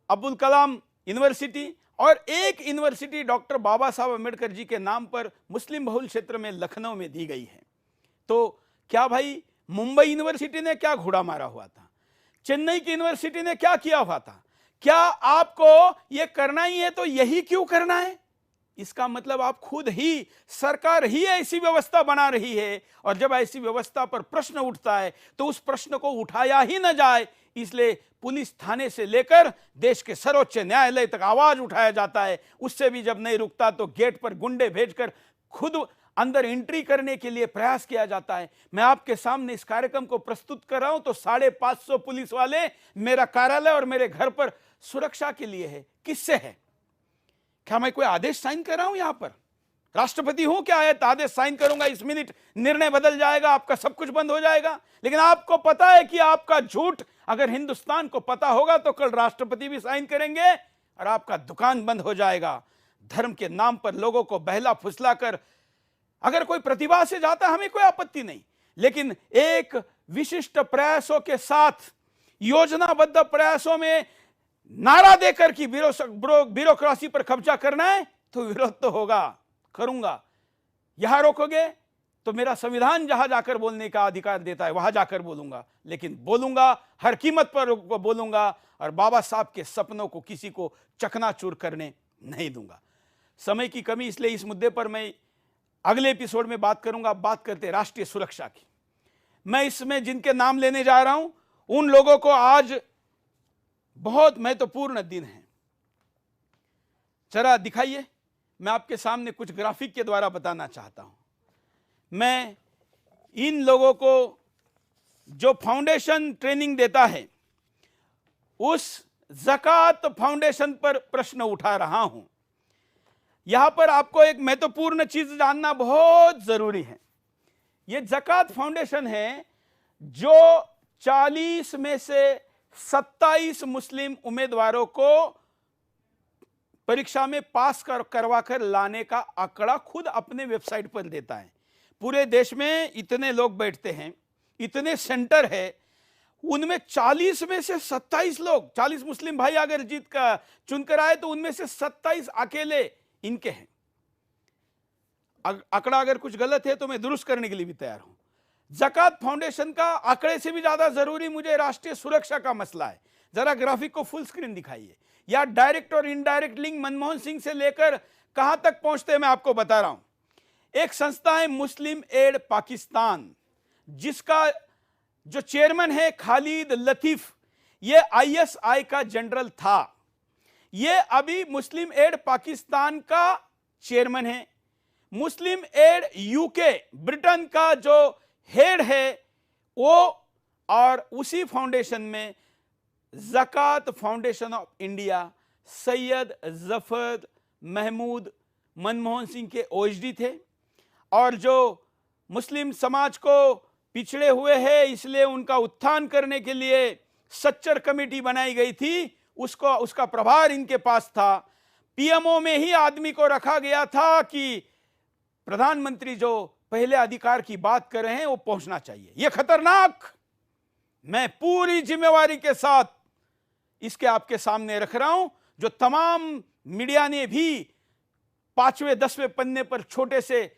अब्दुल कलाम यूनिवर्सिटी, और एक यूनिवर्सिटी डॉक्टर बाबा साहब अम्बेडकर जी के नाम पर मुस्लिम बहुल क्षेत्र में लखनऊ में दी गई है। तो क्या भाई मुंबई यूनिवर्सिटी ने क्या घोड़ा मारा हुआ था? चेन्नई की यूनिवर्सिटी ने क्या किया हुआ था? क्या आपको यह करना ही है तो यही क्यों करना है? इसका मतलब आप खुद ही, सरकार ही ऐसी व्यवस्था बना रही है, और जब ऐसी व्यवस्था पर प्रश्न उठता है तो उस प्रश्न को उठाया ही न जाए, इसलिए पुलिस थाने से लेकर देश के सर्वोच्च न्यायालय तक आवाज उठाया जाता है। उससे भी जब नहीं रुकता तो गेट पर गुंडे भेजकर खुद अंदर एंट्री करने के लिए प्रयास किया जाता है। मैं आपके सामने इस कार्यक्रम को प्रस्तुत कर रहा हूं तो 550 पुलिस वाले मेरा कार्यालय और मेरे घर पर सुरक्षा के लिए है। किससे है? क्या मैं कोई आदेश साइन कर रहा हूं? यहां पर राष्ट्रपति हूं क्या? आदेश साइन करूंगा, इस मिनट निर्णय बदल जाएगा, आपका सब कुछ बंद हो जाएगा। लेकिन आपको पता है कि आपका झूठ अगर हिंदुस्तान को पता होगा तो कल राष्ट्रपति भी साइन करेंगे और आपका दुकान बंद हो जाएगा। धर्म के नाम पर लोगों को बहला फुसला कर अगर कोई प्रतिभा से जाता है, हमें कोई आपत्ति नहीं, लेकिन एक विशिष्ट प्रयासों के साथ, योजनाबद्ध प्रयासों में नारा देकर कि ब्यूरोक्रेसी पर कब्जा करना है तो विरोध तो होगा, करूंगा। यहां रोकोगे तो मेरा संविधान जहां जाकर बोलने का अधिकार देता है वहां जाकर बोलूंगा, लेकिन बोलूंगा, हर कीमत पर बोलूंगा, और बाबा साहब के सपनों को किसी को चकनाचूर करने नहीं दूंगा। समय की कमी, इसलिए इस मुद्दे पर मैं अगले एपिसोड में बात करूंगा। बात करते राष्ट्रीय सुरक्षा की। मैं इसमें जिनके नाम लेने जा रहा हूं उन लोगों को आज बहुत महत्वपूर्ण दिन है। जरा दिखाइए, मैं आपके सामने कुछ ग्राफिक के द्वारा बताना चाहता हूं। मैं इन लोगों को जो फाउंडेशन ट्रेनिंग देता है उस ज़कात फाउंडेशन पर प्रश्न उठा रहा हूं। यहां पर आपको एक महत्वपूर्ण चीज जानना बहुत जरूरी है। यह ज़कात फाउंडेशन है जो 40 में से 27 मुस्लिम उम्मीदवारों को परीक्षा में पास करवा कर लाने का आंकड़ा खुद अपने वेबसाइट पर देता है। पूरे देश में इतने लोग बैठते हैं, इतने सेंटर है, उनमें 40 में से 27 लोग, 40 मुस्लिम भाई अगर जीत का चुनकर आए तो उनमें से 27 अकेले इनके हैं। आंकड़ा अगर कुछ गलत है तो मैं दुरुस्त करने के लिए भी तैयार हूं। ज़कात फाउंडेशन का आंकड़े से भी ज्यादा जरूरी मुझे राष्ट्रीय सुरक्षा का मसला है। जरा ग्राफिक को फुल स्क्रीन दिखाइए। या डायरेक्ट और इनडायरेक्ट लिंक मनमोहन सिंह से लेकर कहां तक पहुंचते हैं मैं आपको बता रहा हूं। एक संस्था है मुस्लिम एड पाकिस्तान, जिसका जो चेयरमैन है खालिद लतीफ, ये आईएसआई का जनरल था। ये अभी मुस्लिम एड पाकिस्तान का चेयरमैन है। मुस्लिम एड यूके ब्रिटेन का जो हेड है वो, और उसी फाउंडेशन में Zakat foundation of India Syed Zafar Mahmood Manmohan Singh के ओएचडी थे। और जो मुस्लिम समाज को पिछड़े हुए हैं इसलिए उनका उत्थान करने के लिए सच्चर कमेटी बनाई गई थी, उसका प्रभार इनके पास था। पीएमओ में ही आदमी को रखा गया था कि प्रधानमंत्री जो पहले अधिकार की बात कर रहे हैं वो पहुंचना चाहिए। यह खतरनाक, मैं पूरी जिम्मेवारी के साथ इसके आपके सामने रख रहा हूं, जो तमाम मीडिया ने भी 5वें 10वें पन्ने पर छोटे से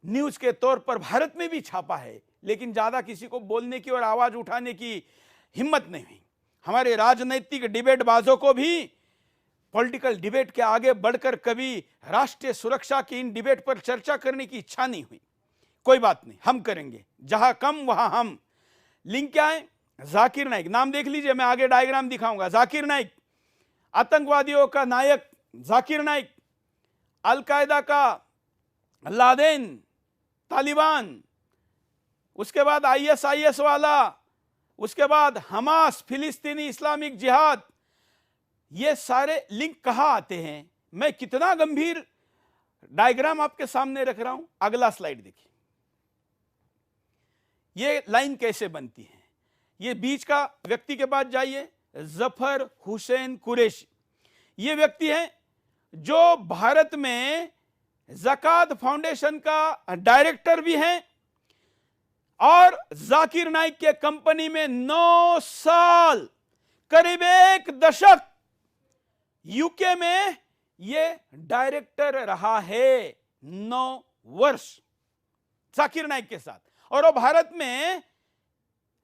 न्यूज के तौर पर भारत में भी छापा है, लेकिन ज्यादा किसी को बोलने की और आवाज उठाने की हिम्मत नहीं हुई। हमारे राजनीतिक डिबेटबाजों को भी पॉलिटिकल डिबेट के आगे बढ़कर कभी राष्ट्रीय सुरक्षा की इन डिबेट पर चर्चा करने की इच्छा नहीं हुई। कोई बात नहीं, हम करेंगे, जहां कम वहां हम। लिंक क्या है? जाकिर नाइक, नाम देख लीजिए, मैं आगे डायग्राम दिखाऊंगा। जाकिर नाइक, आतंकवादियों का नायक जाकिर नाइक, अलकायदा का लादेन, तालिबान, उसके बाद ISIS वाला, उसके बाद हमास, फिलिस्तीनी इस्लामिक जिहाद, ये सारे लिंक कहां आते हैं? मैं कितना गंभीर डायग्राम आपके सामने रख रहा हूं। अगला स्लाइड देखिए, ये लाइन कैसे बनती है। ये बीच का व्यक्ति के पास जाइए, जफर हुसैन कुरैशी। ये व्यक्ति है जो भारत में ज़कात फाउंडेशन का डायरेक्टर भी हैं और जाकिर नाइक के कंपनी में 9 साल, करीब 1 दशक यूके में ये डायरेक्टर रहा है। 9 वर्ष जाकिर नाइक के साथ। और वो भारत में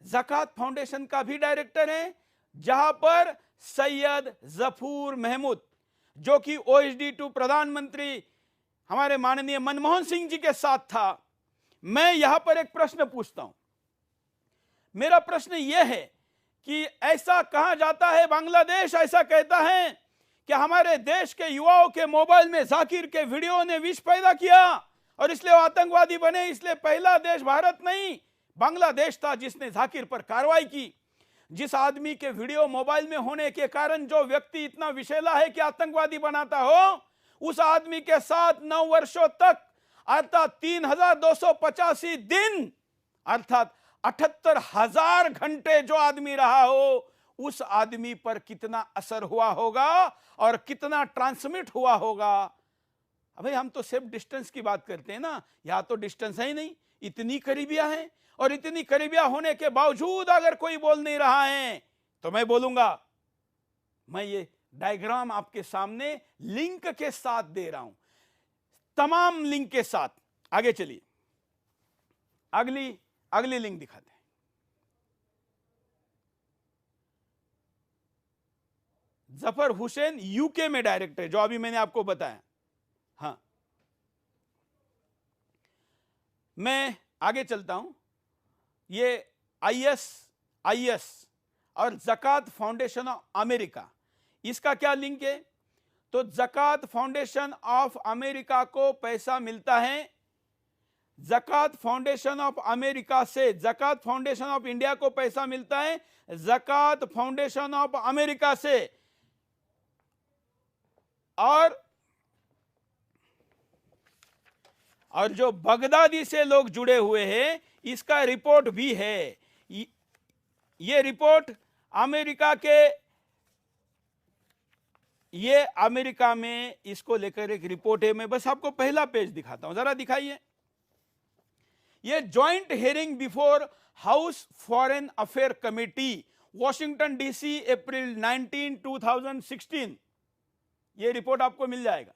ज़कात फाउंडेशन का भी डायरेक्टर है, जहां पर सैयद जफूर महमूद, जो कि OSD2 प्रधानमंत्री हमारे माननीय मनमोहन सिंह जी के साथ था। मैं यहां पर एक प्रश्न पूछता हूं। मेरा प्रश्न यह है कि ऐसा कहा जाता है, बांग्लादेश ऐसा कहता है कि हमारे देश के युवाओं के मोबाइल में जाकिर के वीडियो ने विष पैदा किया और इसलिए वो आतंकवादी बने। इसलिए पहला देश भारत नहीं, बांग्लादेश था जिसने जाकिर पर कार्रवाई की। जिस आदमी के वीडियो मोबाइल में होने के कारण जो व्यक्ति इतना विषैला है कि आतंकवादी बनाता हो, उस आदमी के साथ 9 वर्षों तक, अर्थात 3285 दिन, अर्थात 78,000 घंटे जो आदमी रहा हो, उस आदमी पर कितना असर हुआ होगा और कितना ट्रांसमिट हुआ होगा। अबे हम तो सेफ डिस्टेंस की बात करते हैं ना, यहां तो डिस्टेंस है ही नहीं, इतनी करीबियां हैं। और इतनी करीबियां होने के बावजूद अगर कोई बोल नहीं रहा है तो मैं बोलूंगा। मैं ये डायग्राम आपके सामने लिंक के साथ दे रहा हूं, तमाम लिंक के साथ। आगे चलिए, अगली लिंक दिखाते हैं। जफर हुसैन यूके में डायरेक्टर है, जो अभी मैंने आपको बताया। हाँ, मैं आगे चलता हूं। ये ISIS और ज़कात फाउंडेशन ऑफ अमेरिका, इसका क्या लिंक है? तो ज़कात फाउंडेशन ऑफ अमेरिका को पैसा मिलता है ज़कात फाउंडेशन ऑफ अमेरिका से। ज़कात फाउंडेशन ऑफ इंडिया को पैसा मिलता है ज़कात फाउंडेशन ऑफ अमेरिका से। और जो बगदादी से लोग जुड़े हुए हैं, इसका रिपोर्ट भी है। ये रिपोर्ट अमेरिका के, ये अमेरिका में इसको लेकर एक रिपोर्ट है। मैं बस आपको पहला पेज दिखाता हूं, जरा दिखाइए। ये joint hearing before house foreign affair committee, Washington DC, अप्रैल 19, 2016। ये रिपोर्ट आपको मिल जाएगा।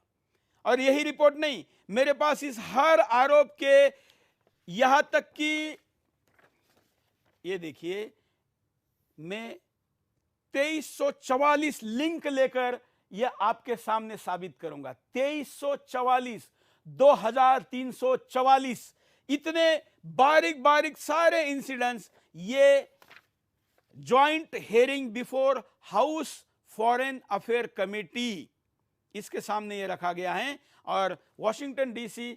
और यही रिपोर्ट नहीं, मेरे पास इस हर आरोप के, यहां तक कि ये देखिए, मैं 2344 लिंक लेकर यह आपके सामने साबित करूंगा। 2344, 2344, इतने बारीक बारीक सारे इंसिडेंट्स ये joint hearing before house foreign affair committee, इसके सामने ये रखा गया है। और वॉशिंगटन DC,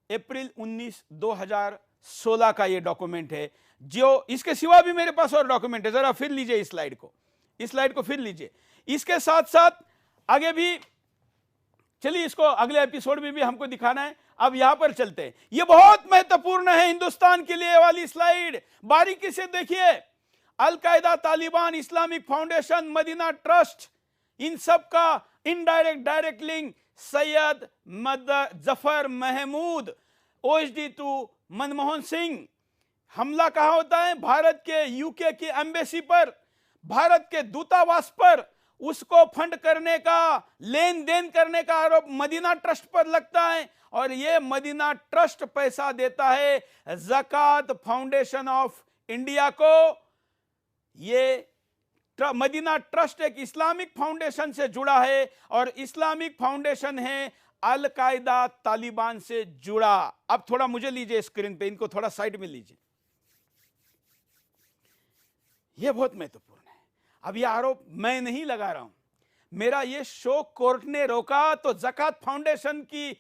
अप्रैल 19, 2016 का ये डॉक्यूमेंट है। जो इसके सिवा भी मेरे पास और डॉक्यूमेंट है, जरा फिर लीजिए इस स्लाइड को फिर लीजिए। इसके साथ साथ आगे भी चलिए, इसको अगले एपिसोड में भी हमको दिखाना है। अब यहां पर चलते हैं, ये बहुत महत्वपूर्ण है हिंदुस्तान के लिए वाली स्लाइड, बारीकी से देखिए। Al Qaeda, Taliban, Islamic foundation, Medina trust, इन सब का indirect direct link Syed Zafar Mahmood, OSD2 Manmohan Singh, हमला कहां होता है? भारत के यूके की एम्बेसी पर, भारत के दूतावास पर। उसको फंड करने का, लेन देन करने का आरोप मदीना ट्रस्ट पर लगता है, और यह मदीना ट्रस्ट पैसा देता है ज़कात फाउंडेशन ऑफ इंडिया को। ये मदीना ट्रस्ट एक इस्लामिक फाउंडेशन से जुड़ा है, और इस्लामिक फाउंडेशन है अल कायदा तालिबान से जुड़ा। अब थोड़ा मुझे लीजिए स्क्रीन पे, इनको थोड़ा साइड में लीजिए, यह बहुत महत्वपूर्ण है। अब यह आरोप मैं नहीं लगा रहा हूं, मेरा यह शो कोर्ट ने रोका तो ज़कात फाउंडेशन की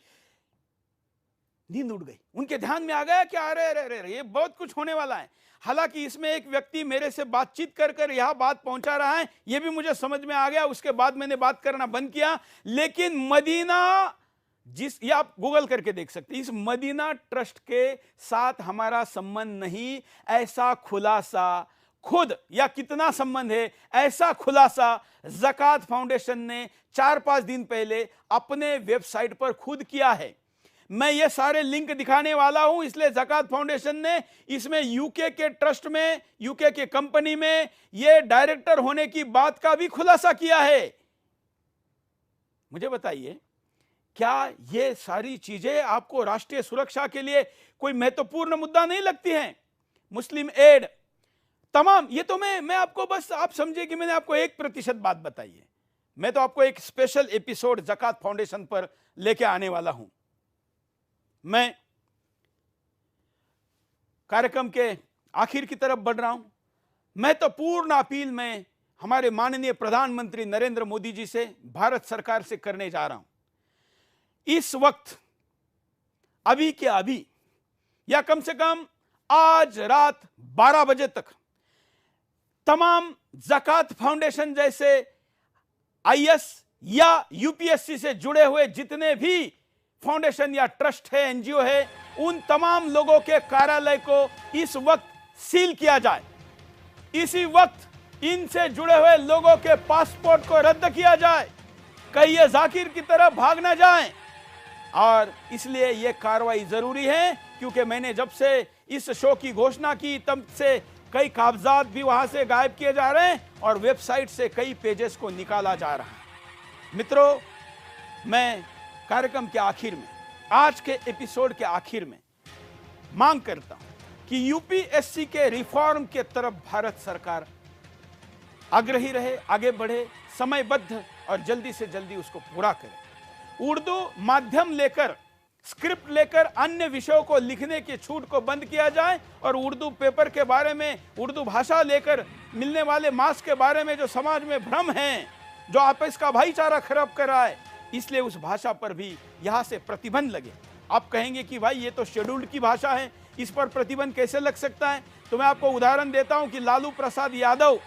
नींद उड़ गई, उनके ध्यान में आ गया कि अरे अरे अरे ये बहुत कुछ होने वाला है। हालांकि इसमें एक व्यक्ति मेरे से बातचीत कर कर यह बात पहुंचा रहा है, यह भी मुझे समझ में आ गया, उसके बाद मैंने बात करना बंद किया। लेकिन मदीना, ये आप गूगल करके देख सकते हैं, इस मदीना ट्रस्ट के साथ हमारा संबंध नहीं, ऐसा खुलासा खुद, या कितना संबंध है, ऐसा खुलासा ज़कात फाउंडेशन ने 4-5 दिन पहले अपने वेबसाइट पर खुद किया है। मैं ये सारे लिंक दिखाने वाला हूं, इसलिए ज़कात फाउंडेशन ने इसमें यूके के ट्रस्ट में, यूके के कंपनी में ये डायरेक्टर होने की बात का भी खुलासा किया है। मुझे बताइए, क्या ये सारी चीजें आपको राष्ट्रीय सुरक्षा के लिए कोई महत्वपूर्ण मुद्दा नहीं लगती हैं? मुस्लिम एड, तमाम, ये तो मैं आपको बस, आप समझिए कि मैंने आपको 1% बात बताई है। मैं तो आपको एक स्पेशल एपिसोड ज़कात फाउंडेशन पर लेके आने वाला हूं। मैं कार्यक्रम के आखिर की तरफ बढ़ रहा हूं। मैं तो पूर्ण अपील में हमारे माननीय प्रधानमंत्री नरेंद्र मोदी जी से, भारत सरकार से करने जा रहा हूं। इस वक्त, अभी के अभी, या कम से कम आज रात 12 बजे तक तमाम ज़कात फाउंडेशन जैसे आईएएस या यूपीएससी से जुड़े हुए जितने भी फाउंडेशन या ट्रस्ट है, एनजीओ है, उन तमाम लोगों के कार्यालय को इस वक्त सील किया जाए। इसी वक्त इनसे जुड़े हुए लोगों के पासपोर्ट को रद्द किया जाए, कहीं ये जाकिर की तरफ भाग ना जाएं। और इसलिए यह कार्रवाई जरूरी है, क्योंकि मैंने जब से इस शो की घोषणा की तब से कई कागजात भी वहां से गायब किए जा रहे हैं और वेबसाइट से कई पेजेस को निकाला जा रहा है। मित्रों, मैं कार्यक्रम के आखिर में, आज के एपिसोड के आखिर में मांग करता हूं कि यूपीएससी के रिफॉर्म के तरफ भारत सरकार आग्रही रहे, आगे बढ़े, समयबद्ध और जल्दी से जल्दी उसको पूरा करे। उर्दू माध्यम लेकर, स्क्रिप्ट लेकर अन्य विषयों को लिखने की छूट को बंद किया जाए, और उर्दू पेपर के बारे में, उर्दू भाषा लेकर मिलने वाले मार्क्स के बारे में जो समाज में भ्रम है, जो आपस का भाईचारा खराब कर रहा है, इसलिए उस भाषा पर भी यहां से प्रतिबंध लगे। आप कहेंगे कि भाई ये तो शेड्यूल्ड की भाषा है, इस पर प्रतिबंध कैसे लग सकता है? तो मैं आपको उदाहरण देता हूं कि लालू प्रसाद यादव,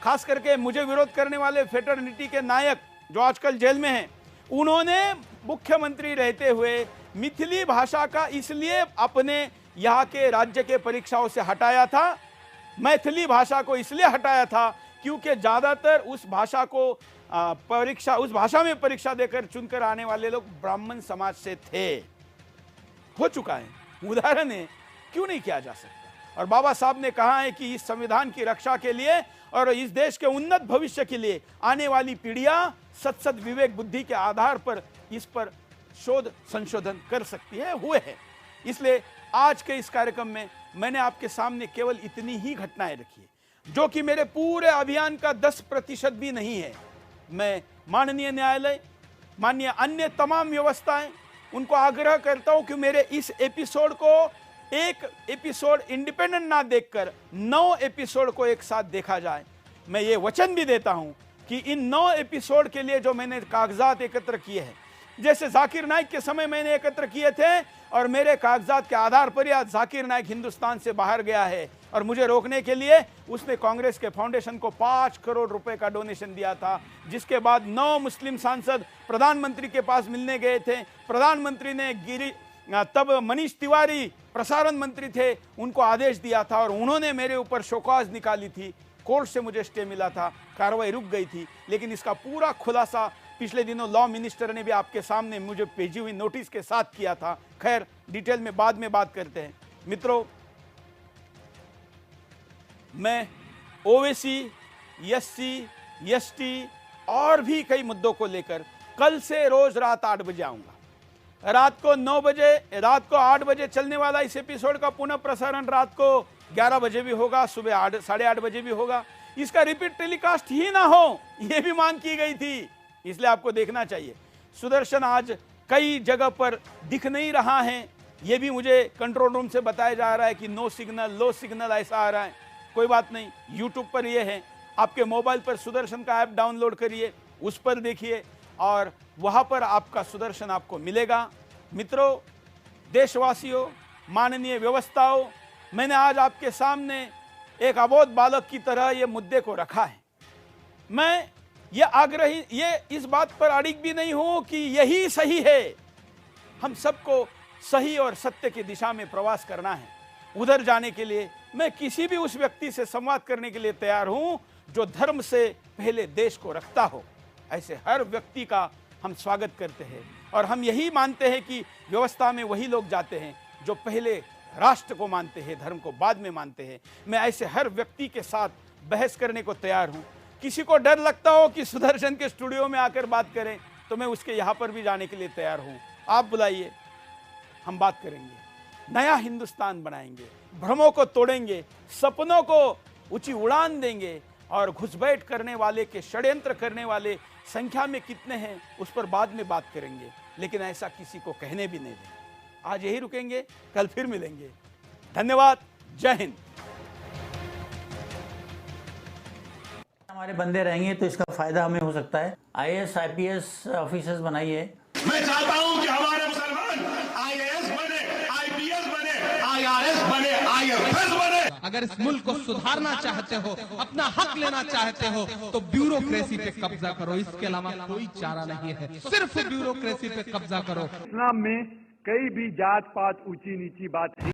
खास करके मुझे विरोध करने वाले फेटर्निटी के नायक जो आजकल जेल में हैं, उन्होंने मुख्यमंत्री रहते हुए मिथिली भाषा का इसलिए अपने यहाँ के राज्य के परीक्षाओं से हटाया था, मैथिली भाषा को इसलिए हटाया था क्योंकि ज़्यादातर उस भाषा को उस भाषा में परीक्षा देकर चुनकर आने वाले लोग ब्राह्मण समाज से थे। हो चुका है, उदाहरण है, क्यों नहीं किया जा सकता? और बाबा साहब ने कहा है कि इस संविधान की रक्षा के लिए और इस देश के उन्नत भविष्य के लिए आने वाली पीढ़ियां सत विवेक बुद्धि के आधार पर इस पर शोध संशोधन कर सकती है, हुए है। इसलिए आज के इस कार्यक्रम में मैंने आपके सामने केवल इतनी ही घटनाएं रखी है, जो कि मेरे पूरे अभियान का 10% भी नहीं है। मैं माननीय न्यायालय, माननीय अन्य तमाम व्यवस्थाएं, उनको आग्रह करता हूं कि मेरे इस एपिसोड को एक एपिसोड इंडिपेंडेंट ना देखकर 9 एपिसोड को एक साथ देखा जाए। मैं ये वचन भी देता हूं कि इन 9 एपिसोड के लिए जो मैंने कागजात एकत्र किए हैं, जैसे जाकिर नाइक के समय मैंने एकत्र किए थे, और मेरे कागजात के आधार पर आज जाकिर नाइक हिंदुस्तान से बाहर गया है, और मुझे रोकने के लिए उसने कांग्रेस के फाउंडेशन को 5 करोड़ रुपए का डोनेशन दिया था, जिसके बाद 9 मुस्लिम सांसद प्रधानमंत्री के पास मिलने गए थे। प्रधानमंत्री ने तब मनीष तिवारी प्रसारण मंत्री थे, उनको आदेश दिया था, और उन्होंने मेरे ऊपर शोकॉज निकाली थी। कोर्ट से मुझे स्टे मिला था, कार्रवाई रुक गई थी, लेकिन इसका पूरा खुलासा पिछले दिनों लॉ मिनिस्टर ने भी आपके सामने मुझे भेजी हुई नोटिस के साथ किया था। खैर डिटेल में बाद में बात करते हैं। मित्रों, मैं ओवेसी, एससी, एसटी और भी कई मुद्दों को लेकर कल से रोज रात 8 बजे आऊंगा। रात को 9 बजे, रात को 8 बजे चलने वाला इस एपिसोड का पुनः प्रसारण रात को 11 बजे भी होगा, सुबह 8:30 बजे भी होगा। इसका रिपीट टेलीकास्ट ही ना हो, यह भी मांग की गई थी, इसलिए आपको देखना चाहिए। सुदर्शन आज कई जगह पर दिख नहीं रहा है, यह भी मुझे कंट्रोल रूम से बताया जा रहा है कि नो सिग्नल, लो सिग्नल ऐसा आ रहा है। कोई बात नहीं, यूट्यूब पर यह है, आपके मोबाइल पर सुदर्शन का ऐप डाउनलोड करिए, उस पर देखिए और वहां पर आपका सुदर्शन आपको मिलेगा। मित्रों, देशवासियों, माननीय व्यवस्थाओं, मैंने आज आपके सामने एक अबोध बालक की तरह ये मुद्दे को रखा है। मैं ये इस बात पर अड़िग भी नहीं हूं कि यही सही है। हम सबको सही और सत्य की दिशा में प्रवास करना है। उधर जाने के लिए मैं किसी भी उस व्यक्ति से संवाद करने के लिए तैयार हूं जो धर्म से पहले देश को रखता हो। ऐसे हर व्यक्ति का हम स्वागत करते हैं और हम यही मानते हैं कि व्यवस्था में वही लोग जाते हैं जो पहले राष्ट्र को मानते हैं, धर्म को बाद में मानते हैं। मैं ऐसे हर व्यक्ति के साथ बहस करने को तैयार हूं। किसी को डर लगता हो कि सुदर्शन के स्टूडियो में आकर बात करें तो मैं उसके यहां पर भी जाने के लिए तैयार हूं। आप बुलाइए, हम बात करेंगे, नया हिंदुस्तान बनाएंगे, भ्रमों को तोड़ेंगे, सपनों को ऊंची उड़ान देंगे और घुसपैठ करने वाले के षड्यंत्र करने वाले संख्या में कितने हैं उस पर बाद में बात करेंगे, लेकिन ऐसा किसी को कहने भी नहीं देंगे। आज यही रुकेंगे, कल फिर मिलेंगे। धन्यवाद, जय हिंद। हमारे बंदे रहेंगे तो इसका फायदा हमें हो सकता है। IAS IPS ऑफिसर्स बनाइए। मैं चाहता हूं कि हमारे मुसलमान IAS बने, IPS बने, IRS बने, IFS बने। अगर इस मुल्क को सुधारना चाहते हो, अपना हक लेना चाहते हो, तो ब्यूरोक्रेसी पे कब्जा करो। इसके अलावा कोई चारा नहीं है, सिर्फ ब्यूरोक्रेसी पे कब्जा करो। इस्लाम में कई भी जात पात ऊंची नीची बात नहीं।